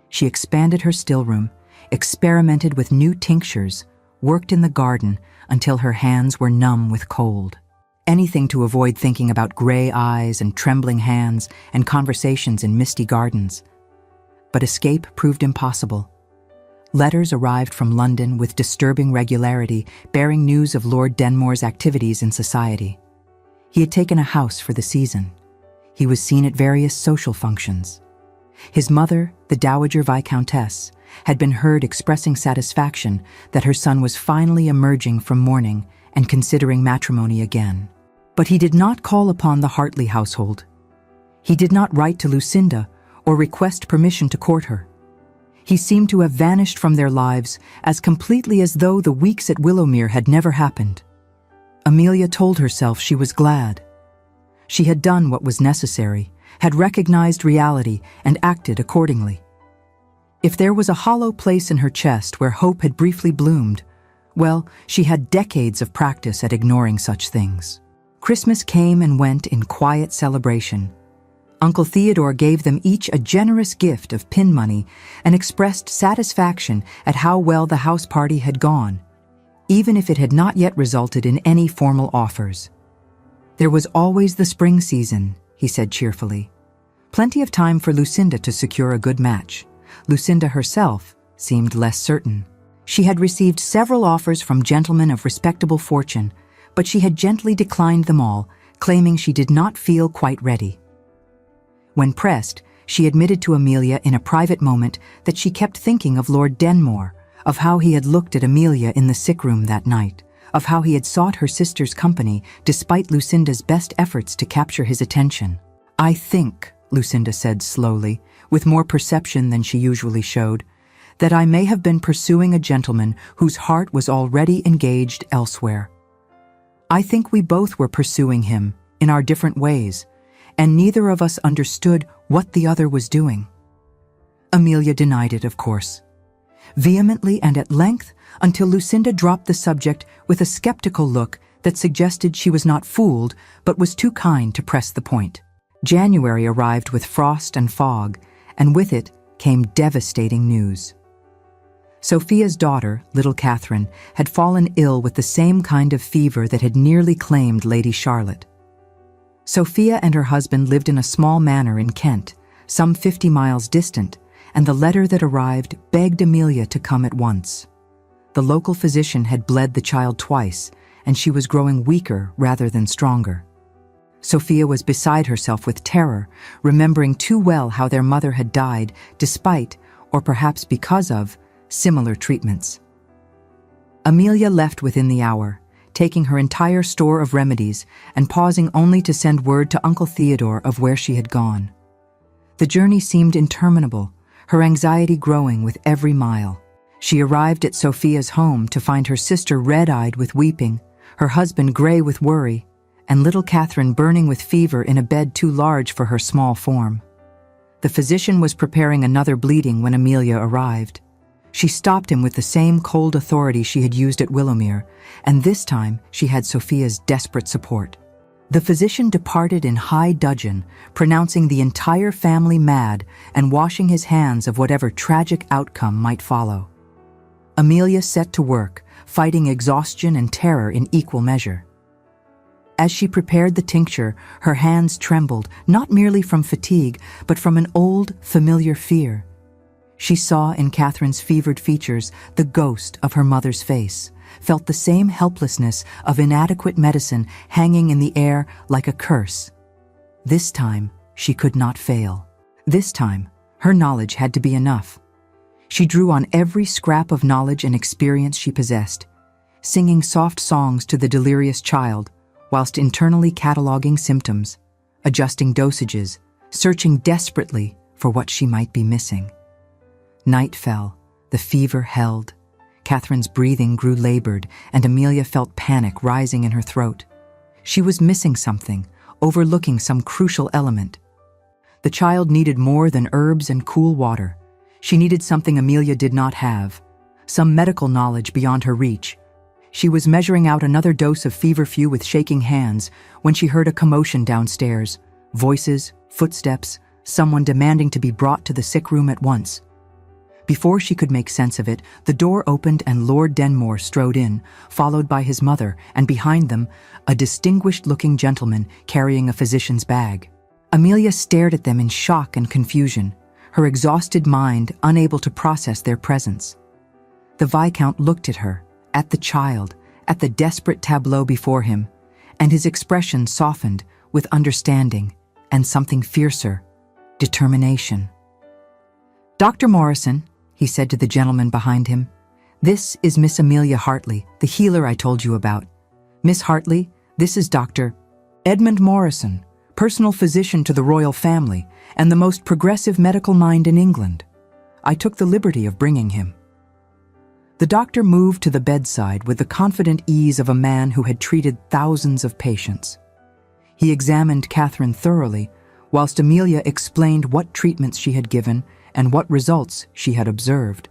She expanded her stillroom, experimented with new tinctures, worked in the garden until her hands were numb with cold. Anything to avoid thinking about gray eyes and trembling hands and conversations in misty gardens. But escape proved impossible. Letters arrived from London with disturbing regularity, bearing news of Lord Denmore's activities in society. He had taken a house for the season. He was seen at various social functions. His mother, the Dowager Viscountess, had been heard expressing satisfaction that her son was finally emerging from mourning and considering matrimony again. But he did not call upon the Hartley household. He did not write to Lucinda or request permission to court her. He seemed to have vanished from their lives as completely as though the weeks at Willowmere had never happened. Amelia told herself she was glad. She had done what was necessary, had recognized reality, and acted accordingly. If there was a hollow place in her chest where hope had briefly bloomed, well, she had decades of practice at ignoring such things. Christmas came and went in quiet celebration. Uncle Theodore gave them each a generous gift of pin money and expressed satisfaction at how well the house party had gone, even if it had not yet resulted in any formal offers. "There was always the spring season," he said cheerfully. Plenty of time for Lucinda to secure a good match. Lucinda herself seemed less certain. She had received several offers from gentlemen of respectable fortune, but she had gently declined them all, claiming she did not feel quite ready. When pressed, she admitted to Amelia in a private moment that she kept thinking of Lord Denmore, of how he had looked at Amelia in the sick room that night, of how he had sought her sister's company despite Lucinda's best efforts to capture his attention. "I think," Lucinda said slowly, with more perception than she usually showed, "that I may have been pursuing a gentleman whose heart was already engaged elsewhere. I think we both were pursuing him, in our different ways, and neither of us understood what the other was doing." Amelia denied it, of course, vehemently and at length, until Lucinda dropped the subject with a skeptical look that suggested she was not fooled but was too kind to press the point. January arrived with frost and fog, and with it came devastating news. Sophia's daughter, little Catherine, had fallen ill with the same kind of fever that had nearly claimed Lady Charlotte. Sophia and her husband lived in a small manor in Kent, some 50 miles distant, and the letter that arrived begged Amelia to come at once. The local physician had bled the child twice, and she was growing weaker rather than stronger. Sophia was beside herself with terror, remembering too well how their mother had died despite, or perhaps because of, similar treatments. Amelia left within the hour, taking her entire store of remedies and pausing only to send word to Uncle Theodore of where she had gone. The journey seemed interminable, her anxiety growing with every mile. She arrived at Sophia's home to find her sister red-eyed with weeping, her husband gray with worry, and little Catherine burning with fever in a bed too large for her small form. The physician was preparing another bleeding when Amelia arrived. She stopped him with the same cold authority she had used at Willowmere, and this time she had Sophia's desperate support. The physician departed in high dudgeon, pronouncing the entire family mad and washing his hands of whatever tragic outcome might follow. Amelia set to work, fighting exhaustion and terror in equal measure. As she prepared the tincture, her hands trembled, not merely from fatigue, but from an old, familiar fear. She saw in Catherine's fevered features the ghost of her mother's face, felt the same helplessness of inadequate medicine hanging in the air like a curse. This time, she could not fail. This time, her knowledge had to be enough. She drew on every scrap of knowledge and experience she possessed, singing soft songs to the delirious child, whilst internally cataloging symptoms, adjusting dosages, searching desperately for what she might be missing. Night fell, the fever held. Catherine's breathing grew labored, and Amelia felt panic rising in her throat. She was missing something, overlooking some crucial element. The child needed more than herbs and cool water. She needed something Amelia did not have, some medical knowledge beyond her reach. She was measuring out another dose of feverfew with shaking hands when she heard a commotion downstairs. Voices, footsteps, someone demanding to be brought to the sick room at once. Before she could make sense of it, the door opened and Lord Denmore strode in, followed by his mother, and behind them, a distinguished-looking gentleman carrying a physician's bag. Amelia stared at them in shock and confusion, her exhausted mind unable to process their presence. The Viscount looked at her, at the child, at the desperate tableau before him, and his expression softened with understanding and something fiercer, determination. "Dr. Morrison," he said to the gentleman behind him, "this is Miss Amelia Hartley, the healer I told you about. Miss Hartley, this is Dr. Edmund Morrison, personal physician to the royal family and the most progressive medical mind in England. I took the liberty of bringing him." The doctor moved to the bedside with the confident ease of a man who had treated thousands of patients. He examined Catherine thoroughly, whilst Amelia explained what treatments she had given and what results she had observed.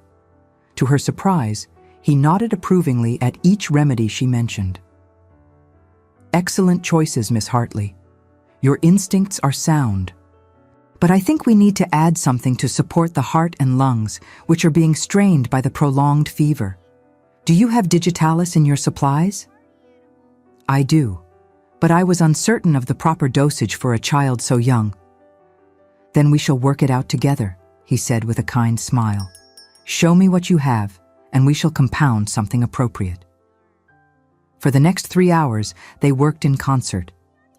To her surprise, he nodded approvingly at each remedy she mentioned. "Excellent choices, Miss Hartley. Your instincts are sound. But I think we need to add something to support the heart and lungs, which are being strained by the prolonged fever. Do you have digitalis in your supplies? I do, but I was uncertain of the proper dosage for a child so young. Then we shall work it out together, he said with a kind smile. Show me what you have, and we shall compound something appropriate. For the next 3 hours, they worked in concert.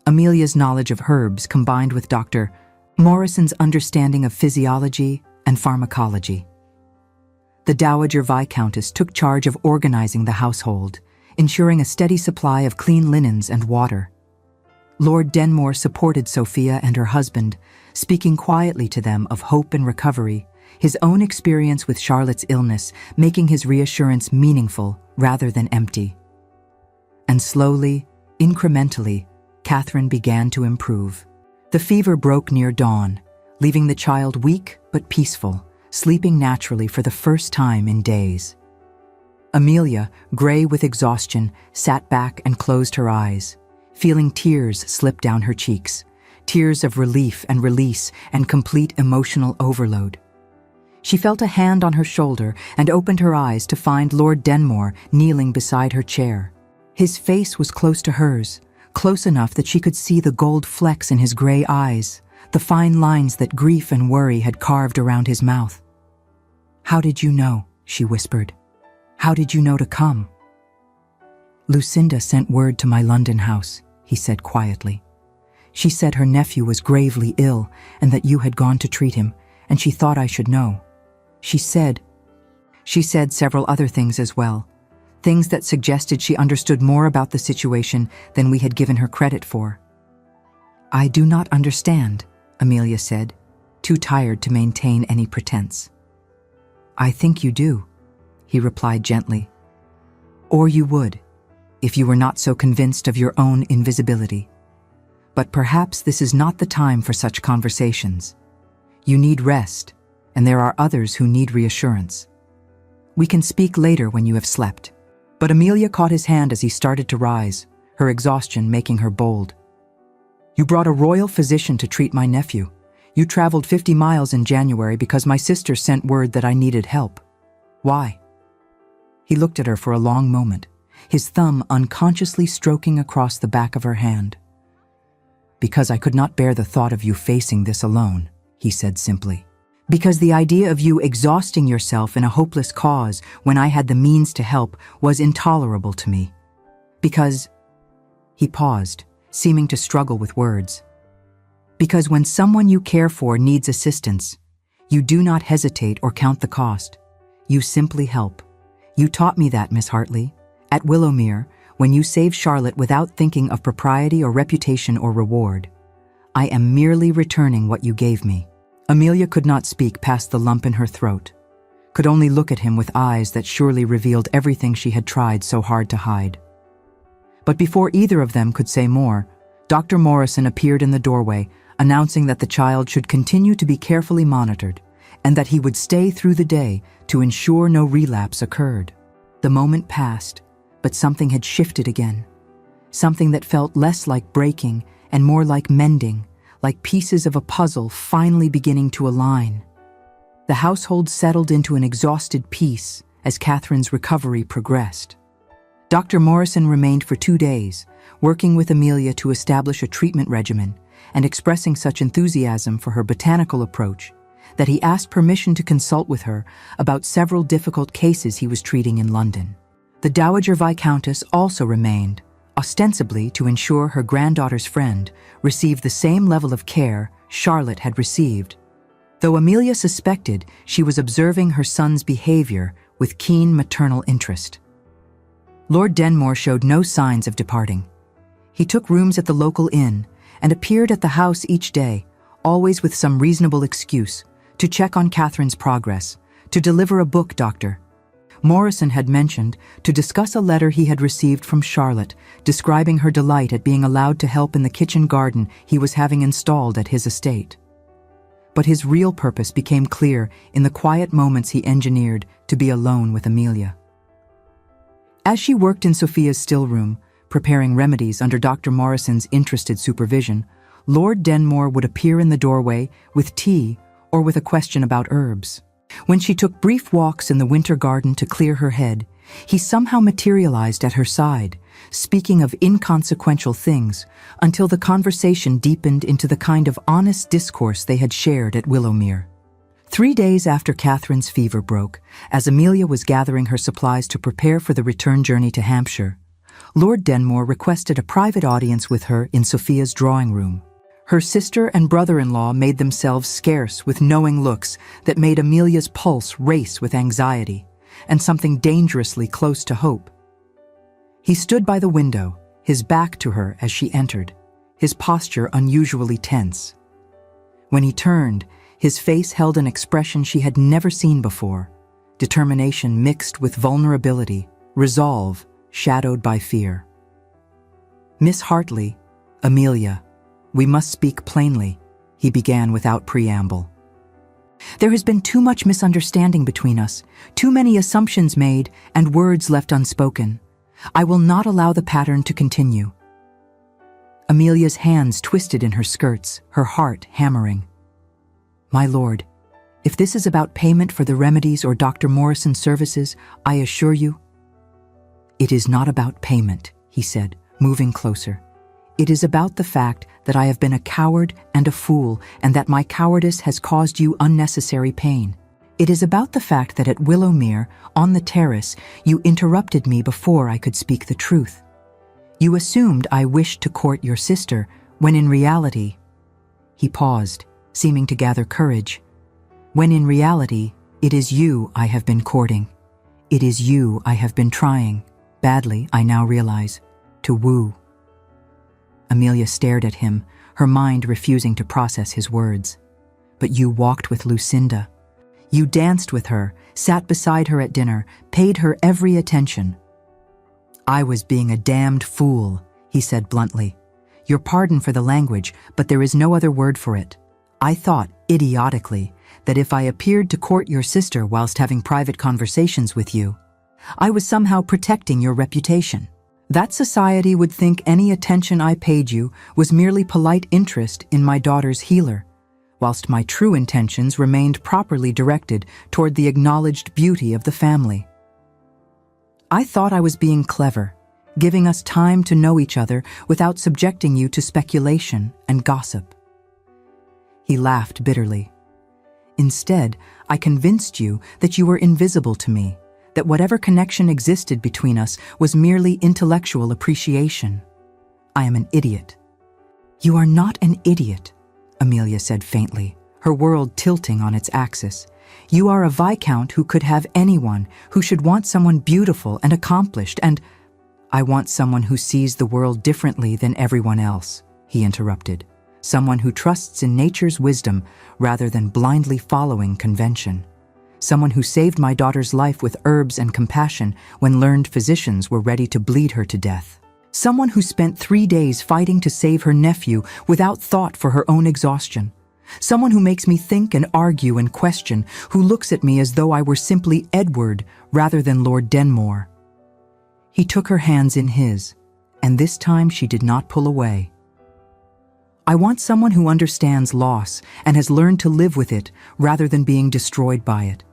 Amelia's knowledge of herbs combined with Dr. Morrison's understanding of physiology and pharmacology. The Dowager Viscountess took charge of organizing the household, ensuring a steady supply of clean linens and water. Lord Denmore supported Sophia and her husband, speaking quietly to them of hope and recovery, his own experience with Charlotte's illness making his reassurance meaningful rather than empty. And slowly, incrementally, Catherine began to improve. The fever broke near dawn, leaving the child weak but peaceful, sleeping naturally for the first time in days. Amelia, gray with exhaustion, sat back and closed her eyes, feeling tears slip down her cheeks, tears of relief and release and complete emotional overload. She felt a hand on her shoulder and opened her eyes to find Lord Denmore kneeling beside her chair. His face was close to hers, close enough that she could see the gold flecks in his gray eyes, the fine lines that grief and worry had carved around his mouth. "How did you know?" she whispered. "How did you know to come?" "Lucinda sent word to my London house," he said quietly. "She said her nephew was gravely ill and that you had gone to treat him, and she thought I should know. She said several other things as well, things that suggested she understood more about the situation than we had given her credit for." "I do not understand," Amelia said, too tired to maintain any pretense. "I think you do," he replied gently. "Or you would, if you were not so convinced of your own invisibility. But perhaps this is not the time for such conversations. You need rest, and there are others who need reassurance. We can speak later when you have slept." But Amelia caught his hand as he started to rise, her exhaustion making her bold. "You brought a royal physician to treat my nephew. You traveled 50 miles in January because my sister sent word that I needed help. Why?" He looked at her for a long moment, his thumb unconsciously stroking across the back of her hand. "Because I could not bear the thought of you facing this alone," he said simply. "Because the idea of you exhausting yourself in a hopeless cause when I had the means to help was intolerable to me. Because—" He paused, seeming to struggle with words. "Because when someone you care for needs assistance, you do not hesitate or count the cost. You simply help. You taught me that, Miss Hartley, at Willowmere, when you saved Charlotte without thinking of propriety or reputation or reward. I am merely returning what you gave me." Amelia could not speak past the lump in her throat, could only look at him with eyes that surely revealed everything she had tried so hard to hide. But before either of them could say more, Dr. Morrison appeared in the doorway, announcing that the child should continue to be carefully monitored and that he would stay through the day to ensure no relapse occurred. The moment passed, but something had shifted again, something that felt less like breaking and more like mending, like pieces of a puzzle finally beginning to align. The household settled into an exhausted peace as Catherine's recovery progressed. Dr. Morrison remained for 2 days, working with Amelia to establish a treatment regimen and expressing such enthusiasm for her botanical approach that he asked permission to consult with her about several difficult cases he was treating in London. The Dowager Viscountess also remained, ostensibly to ensure her granddaughter's friend received the same level of care Charlotte had received, though Amelia suspected she was observing her son's behavior with keen maternal interest. Lord Denmore showed no signs of departing. He took rooms at the local inn and appeared at the house each day, always with some reasonable excuse, to check on Catherine's progress, to deliver a book, Doctor. Morrison had mentioned to discuss a letter he had received from Charlotte describing her delight at being allowed to help in the kitchen garden he was having installed at his estate. But his real purpose became clear in the quiet moments he engineered to be alone with Amelia. As she worked in Sophia's still room, preparing remedies under Dr. Morrison's interested supervision, Lord Denmore would appear in the doorway with tea or with a question about herbs. When she took brief walks in the winter garden to clear her head, he somehow materialized at her side, speaking of inconsequential things, until the conversation deepened into the kind of honest discourse they had shared at Willowmere. 3 days after Catherine's fever broke, as Amelia was gathering her supplies to prepare for the return journey to Hampshire, Lord Denmore requested a private audience with her in Sophia's drawing room. Her sister and brother-in-law made themselves scarce with knowing looks that made Amelia's pulse race with anxiety, and something dangerously close to hope. He stood by the window, his back to her as she entered, his posture unusually tense. When he turned, his face held an expression she had never seen before, determination mixed with vulnerability, resolve shadowed by fear. "Miss Hartley, Amelia, we must speak plainly," he began without preamble. "There has been too much misunderstanding between us, too many assumptions made and words left unspoken. I will not allow the pattern to continue." Amelia's hands twisted in her skirts, her heart hammering. "My lord, if this is about payment for the remedies or Dr. Morrison's services, I assure you—" "It is not about payment," he said, moving closer. "It is about the fact that I have been a coward and a fool, and that my cowardice has caused you unnecessary pain. It is about the fact that at Willowmere, on the terrace, you interrupted me before I could speak the truth. You assumed I wished to court your sister, when in reality—" He paused, seeming to gather courage. "When in reality, it is you I have been courting. It is you I have been trying, badly I now realize, to woo." Amelia stared at him, her mind refusing to process his words. "But you walked with Lucinda. You danced with her, sat beside her at dinner, paid her every attention." "I was being a damned fool," he said bluntly. "Your pardon for the language, but there is no other word for it. I thought, idiotically, that if I appeared to court your sister whilst having private conversations with you, I was somehow protecting your reputation. That society would think any attention I paid you was merely polite interest in my daughter's healer, whilst my true intentions remained properly directed toward the acknowledged beauty of the family. I thought I was being clever, giving us time to know each other without subjecting you to speculation and gossip." He laughed bitterly. "Instead, I convinced you that you were invisible to me, that whatever connection existed between us was merely intellectual appreciation. I am an idiot." "You are not an idiot," Amelia said faintly, her world tilting on its axis. "You are a Viscount who could have anyone, who should want someone beautiful and accomplished, and—" "I want someone who sees the world differently than everyone else," he interrupted. "Someone who trusts in nature's wisdom rather than blindly following convention. Someone who saved my daughter's life with herbs and compassion when learned physicians were ready to bleed her to death. Someone who spent 3 days fighting to save her nephew without thought for her own exhaustion. Someone who makes me think and argue and question, who looks at me as though I were simply Edward rather than Lord Denmore." He took her hands in his, and this time she did not pull away. "I want someone who understands loss and has learned to live with it rather than being destroyed by it.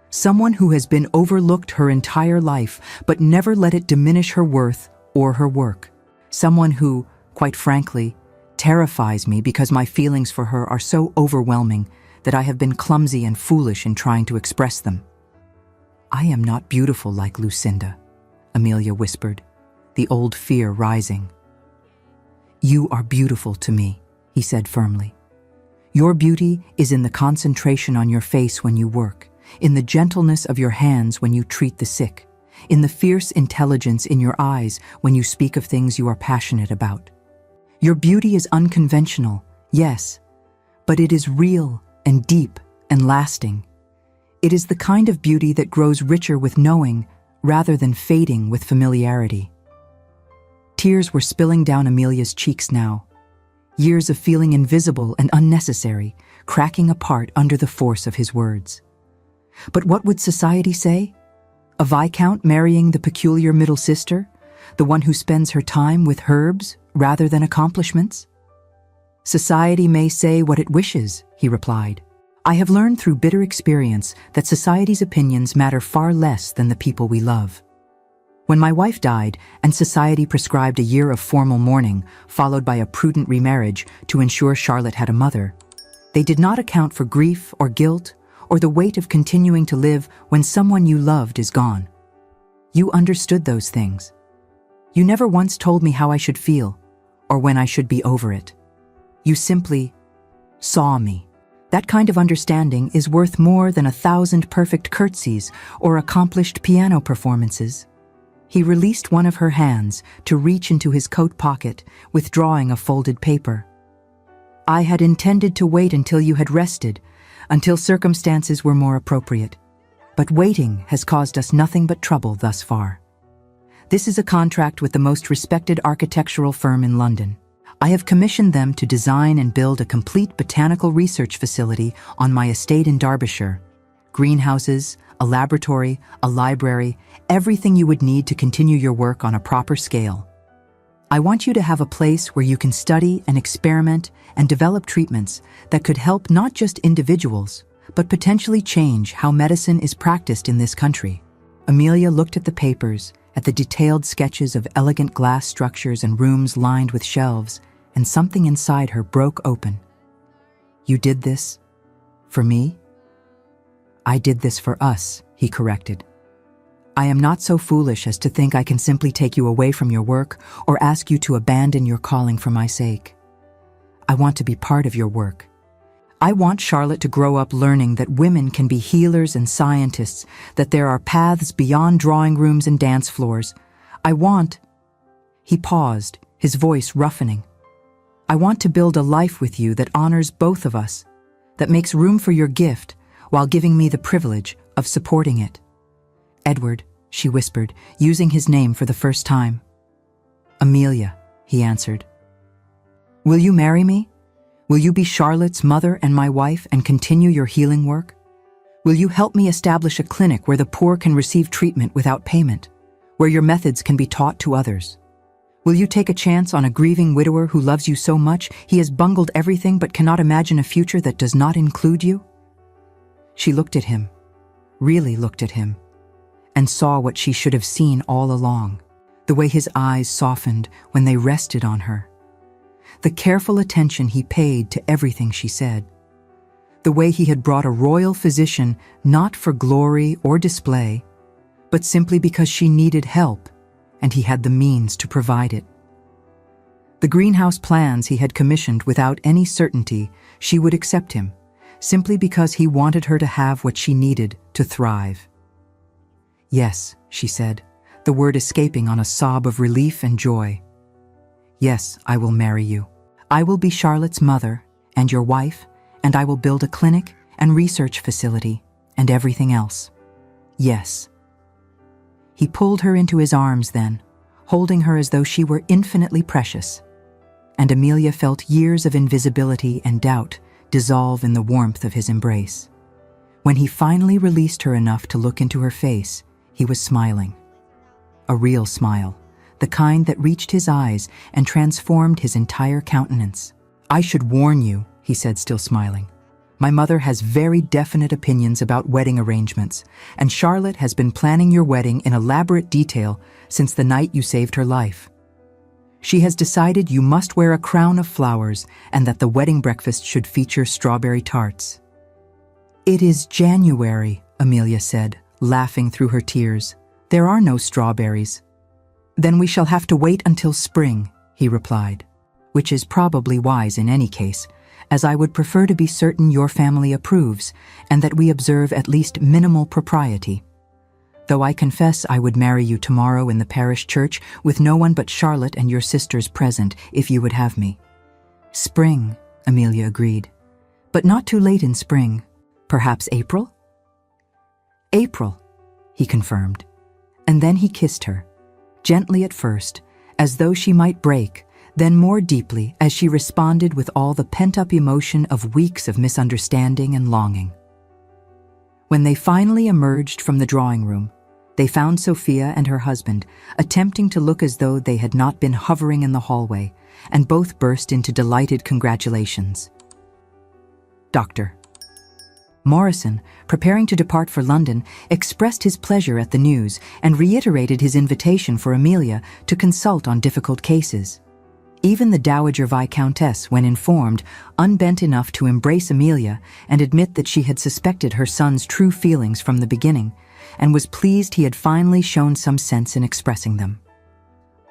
Someone who has been overlooked her entire life but never let it diminish her worth or her work. Someone who, quite frankly, terrifies me because my feelings for her are so overwhelming that I have been clumsy and foolish in trying to express them." "I am not beautiful like Lucinda," Amelia whispered, the old fear rising. "You are beautiful to me," he said firmly. "Your beauty is in the concentration on your face when you work, in the gentleness of your hands when you treat the sick, in the fierce intelligence in your eyes when you speak of things you are passionate about. Your beauty is unconventional, yes, but it is real and deep and lasting. It is the kind of beauty that grows richer with knowing rather than fading with familiarity." Tears were spilling down Amelia's cheeks now. Years of feeling invisible and unnecessary, cracking apart under the force of his words. But what would society say? A Viscount marrying the peculiar middle sister, the one who spends her time with herbs rather than accomplishments? Society may say what it wishes, he replied. I have learned through bitter experience that society's opinions matter far less than the people we love. When my wife died and society prescribed a year of formal mourning, followed by a prudent remarriage to ensure Charlotte had a mother, they did not account for grief or guilt or the weight of continuing to live when someone you loved is gone. You understood those things. You never once told me how I should feel or when I should be over it. You simply saw me. That kind of understanding is worth more than 1,000 perfect curtsies or accomplished piano performances. He released one of her hands to reach into his coat pocket, withdrawing a folded paper. I had intended to wait until you had rested, until circumstances were more appropriate. But waiting has caused us nothing but trouble thus far. This is a contract with the most respected architectural firm in London. I have commissioned them to design and build a complete botanical research facility on my estate in Derbyshire. Greenhouses, a laboratory, a library, everything you would need to continue your work on a proper scale. I want you to have a place where you can study and experiment and develop treatments that could help not just individuals, but potentially change how medicine is practiced in this country. Amelia looked at the papers, at the detailed sketches of elegant glass structures and rooms lined with shelves, and something inside her broke open. You did this for me? I did this for us, he corrected. I am not so foolish as to think I can simply take you away from your work or ask you to abandon your calling for my sake. I want to be part of your work. I want Charlotte to grow up learning that women can be healers and scientists, that there are paths beyond drawing rooms and dance floors. He paused, his voice roughening. I want to build a life with you that honors both of us, that makes room for your gift while giving me the privilege of supporting it. Edward, she whispered, using his name for the first time. Amelia, he answered. Will you marry me? Will you be Charlotte's mother and my wife and continue your healing work? Will you help me establish a clinic where the poor can receive treatment without payment, where your methods can be taught to others? Will you take a chance on a grieving widower who loves you so much he has bungled everything but cannot imagine a future that does not include you? She looked at him, really looked at him, and saw what she should have seen all along, the way his eyes softened when they rested on her, the careful attention he paid to everything she said, the way he had brought a royal physician not for glory or display, but simply because she needed help and he had the means to provide it. The greenhouse plans he had commissioned without any certainty she would accept him, simply because he wanted her to have what she needed to thrive. Yes, she said, the word escaping on a sob of relief and joy. Yes, I will marry you. I will be Charlotte's mother and your wife, and I will build a clinic and research facility and everything else. Yes. He pulled her into his arms then, holding her as though she were infinitely precious, and Amelia felt years of invisibility and doubt dissolve in the warmth of his embrace. When he finally released her enough to look into her face, he was smiling. A real smile, the kind that reached his eyes and transformed his entire countenance. I should warn you, he said, still smiling. My mother has very definite opinions about wedding arrangements, and Charlotte has been planning your wedding in elaborate detail since the night you saved her life. She has decided you must wear a crown of flowers and that the wedding breakfast should feature strawberry tarts. It is January, Amelia said, laughing through her tears. There are no strawberries. Then we shall have to wait until spring, he replied, which is probably wise in any case, as I would prefer to be certain your family approves and that we observe at least minimal propriety. Though I confess I would marry you tomorrow in the parish church with no one but Charlotte and your sisters present if you would have me. Spring, Amelia agreed, but not too late in spring. Perhaps April? April, he confirmed, and then he kissed her, gently at first, as though she might break, then more deeply as she responded with all the pent-up emotion of weeks of misunderstanding and longing. When they finally emerged from the drawing room, They found Sophia and her husband, attempting to look as though they had not been hovering in the hallway, and both burst into delighted congratulations. Dr. Morrison, preparing to depart for London, expressed his pleasure at the news and reiterated his invitation for Amelia to consult on difficult cases. Even the Dowager Viscountess, when informed, unbent enough to embrace Amelia and admit that she had suspected her son's true feelings from the beginning, and was pleased he had finally shown some sense in expressing them.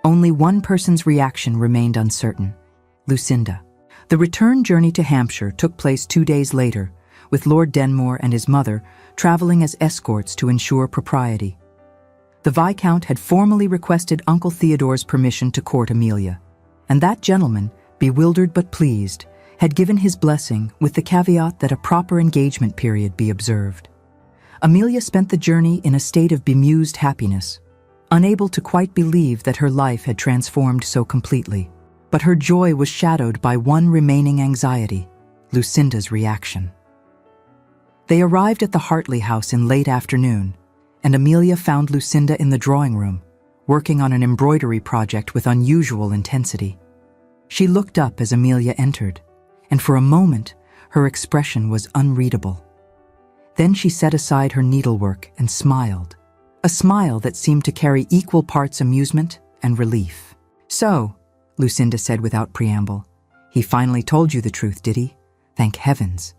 Only one person's reaction remained uncertain: Lucinda. The return journey to Hampshire took place 2 days later, with Lord Denmore and his mother traveling as escorts to ensure propriety. The Viscount had formally requested Uncle Theodore's permission to court Amelia, and that gentleman, bewildered but pleased, had given his blessing with the caveat that a proper engagement period be observed. Amelia spent the journey in a state of bemused happiness, unable to quite believe that her life had transformed so completely. But her joy was shadowed by one remaining anxiety: Lucinda's reaction. They arrived at the Hartley house in late afternoon, and Amelia found Lucinda in the drawing room, working on an embroidery project with unusual intensity. She looked up as Amelia entered, and for a moment her expression was unreadable. Then she set aside her needlework and smiled, a smile that seemed to carry equal parts amusement and relief. "So," Lucinda said without preamble, "he finally told you the truth, did he? Thank heavens.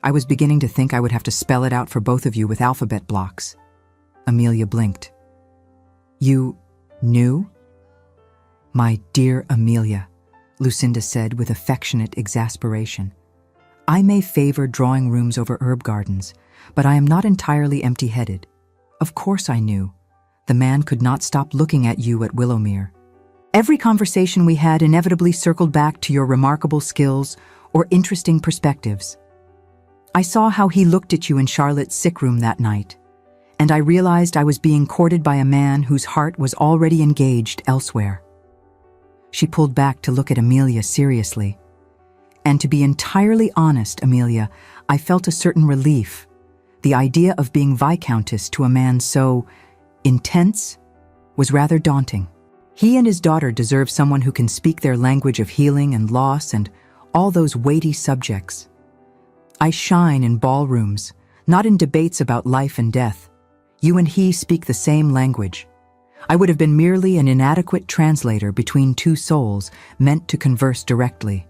I was beginning to think I would have to spell it out for both of you with alphabet blocks." Amelia blinked. "You knew?" "My dear Amelia," Lucinda said with affectionate exasperation, "I may favor drawing rooms over herb gardens, but I am not entirely empty-headed. Of course I knew. The man could not stop looking at you at Willowmere. Every conversation we had inevitably circled back to your remarkable skills or interesting perspectives. I saw how he looked at you in Charlotte's sick room that night, and I realized I was being courted by a man whose heart was already engaged elsewhere." She pulled back to look at Amelia seriously. "And to be entirely honest, Amelia, I felt a certain relief. The idea of being Viscountess to a man so intense was rather daunting. He and his daughter deserve someone who can speak their language of healing and loss and all those weighty subjects. I shine in ballrooms, not in debates about life and death. You and he speak the same language. I would have been merely an inadequate translator between two souls meant to converse directly."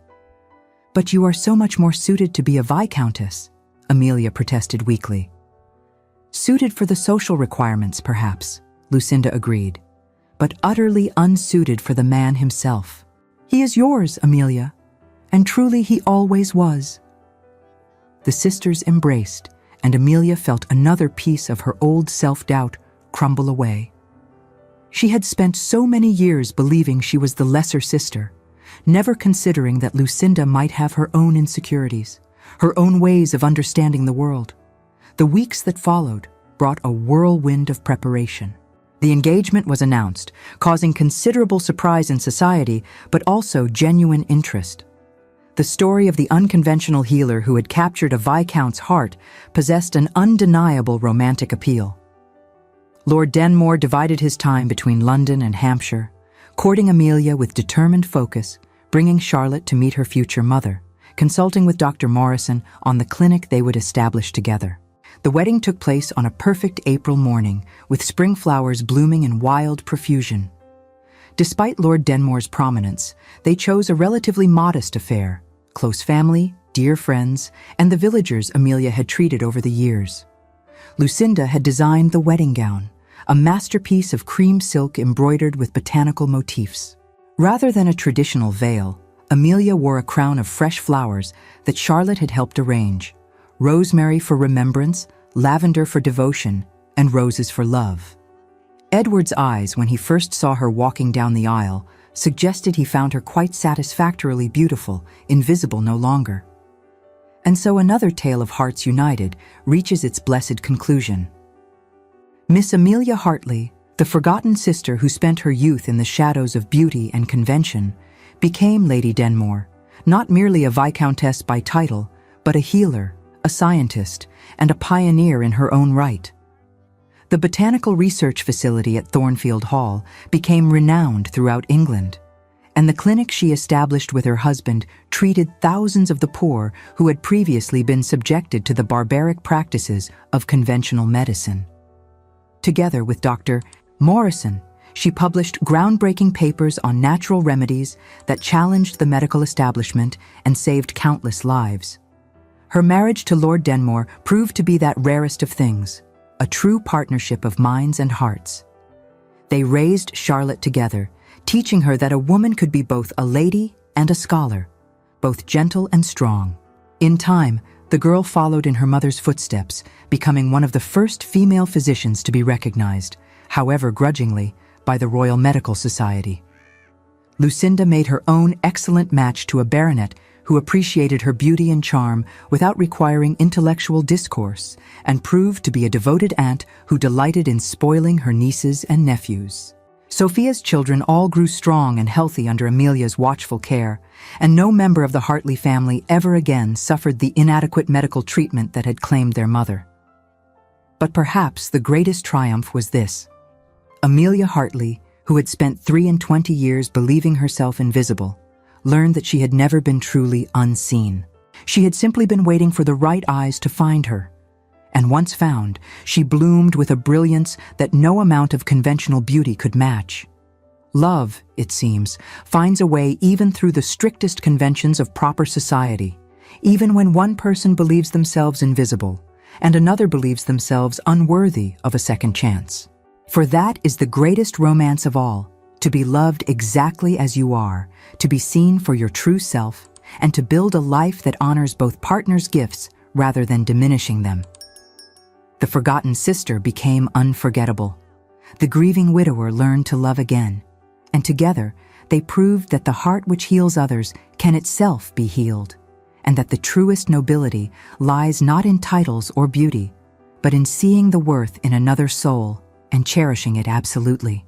"But you are so much more suited to be a Viscountess," Amelia protested weakly. "Suited for the social requirements, perhaps," Lucinda agreed, "but utterly unsuited for the man himself. He is yours, Amelia, and truly he always was." The sisters embraced, and Amelia felt another piece of her old self-doubt crumble away. She had spent so many years believing she was the lesser sister, never considering that Lucinda might have her own insecurities, her own ways of understanding the world. The weeks that followed brought a whirlwind of preparation. The engagement was announced, causing considerable surprise in society, but also genuine interest. The story of the unconventional healer who had captured a Viscount's heart possessed an undeniable romantic appeal. Lord Denmore divided his time between London and Hampshire, courting Amelia with determined focus, bringing Charlotte to meet her future mother, consulting with Dr. Morrison on the clinic they would establish together. The wedding took place on a perfect April morning, with spring flowers blooming in wild profusion. Despite Lord Denmore's prominence, they chose a relatively modest affair: close family, dear friends, and the villagers Amelia had treated over the years. Lucinda had designed the wedding gown, a masterpiece of cream silk embroidered with botanical motifs. Rather than a traditional veil, Amelia wore a crown of fresh flowers that Charlotte had helped arrange: rosemary for remembrance, lavender for devotion, and roses for love. Edward's eyes, when he first saw her walking down the aisle, suggested he found her quite satisfactorily beautiful, invisible no longer. And so another tale of hearts united reaches its blessed conclusion. Miss Amelia Hartley, the forgotten sister who spent her youth in the shadows of beauty and convention, became Lady Denmore, not merely a Viscountess by title, but a healer, a scientist, and a pioneer in her own right. The botanical research facility at Thornfield Hall became renowned throughout England, and the clinic she established with her husband treated thousands of the poor who had previously been subjected to the barbaric practices of conventional medicine. Together with Dr. Morrison, she published groundbreaking papers on natural remedies that challenged the medical establishment and saved countless lives. Her marriage to Lord Denmore proved to be that rarest of things, a true partnership of minds and hearts. They raised Charlotte together, teaching her that a woman could be both a lady and a scholar, both gentle and strong. In time, the girl followed in her mother's footsteps, becoming one of the first female physicians to be recognized, however grudgingly, by the Royal Medical Society. Lucinda made her own excellent match to a baronet who appreciated her beauty and charm without requiring intellectual discourse, and proved to be a devoted aunt who delighted in spoiling her nieces and nephews. Sophia's children all grew strong and healthy under Amelia's watchful care, and no member of the Hartley family ever again suffered the inadequate medical treatment that had claimed their mother. But perhaps the greatest triumph was this. Amelia Hartley, who had spent 23 years believing herself invisible, learned that she had never been truly unseen. She had simply been waiting for the right eyes to find her. And once found, she bloomed with a brilliance that no amount of conventional beauty could match. Love, it seems, finds a way even through the strictest conventions of proper society, even when one person believes themselves invisible, and another believes themselves unworthy of a second chance. For that is the greatest romance of all, to be loved exactly as you are, to be seen for your true self, and to build a life that honors both partners' gifts rather than diminishing them. The forgotten sister became unforgettable. The grieving widower learned to love again, and together they proved that the heart which heals others can itself be healed, and that the truest nobility lies not in titles or beauty, but in seeing the worth in another soul and cherishing it absolutely.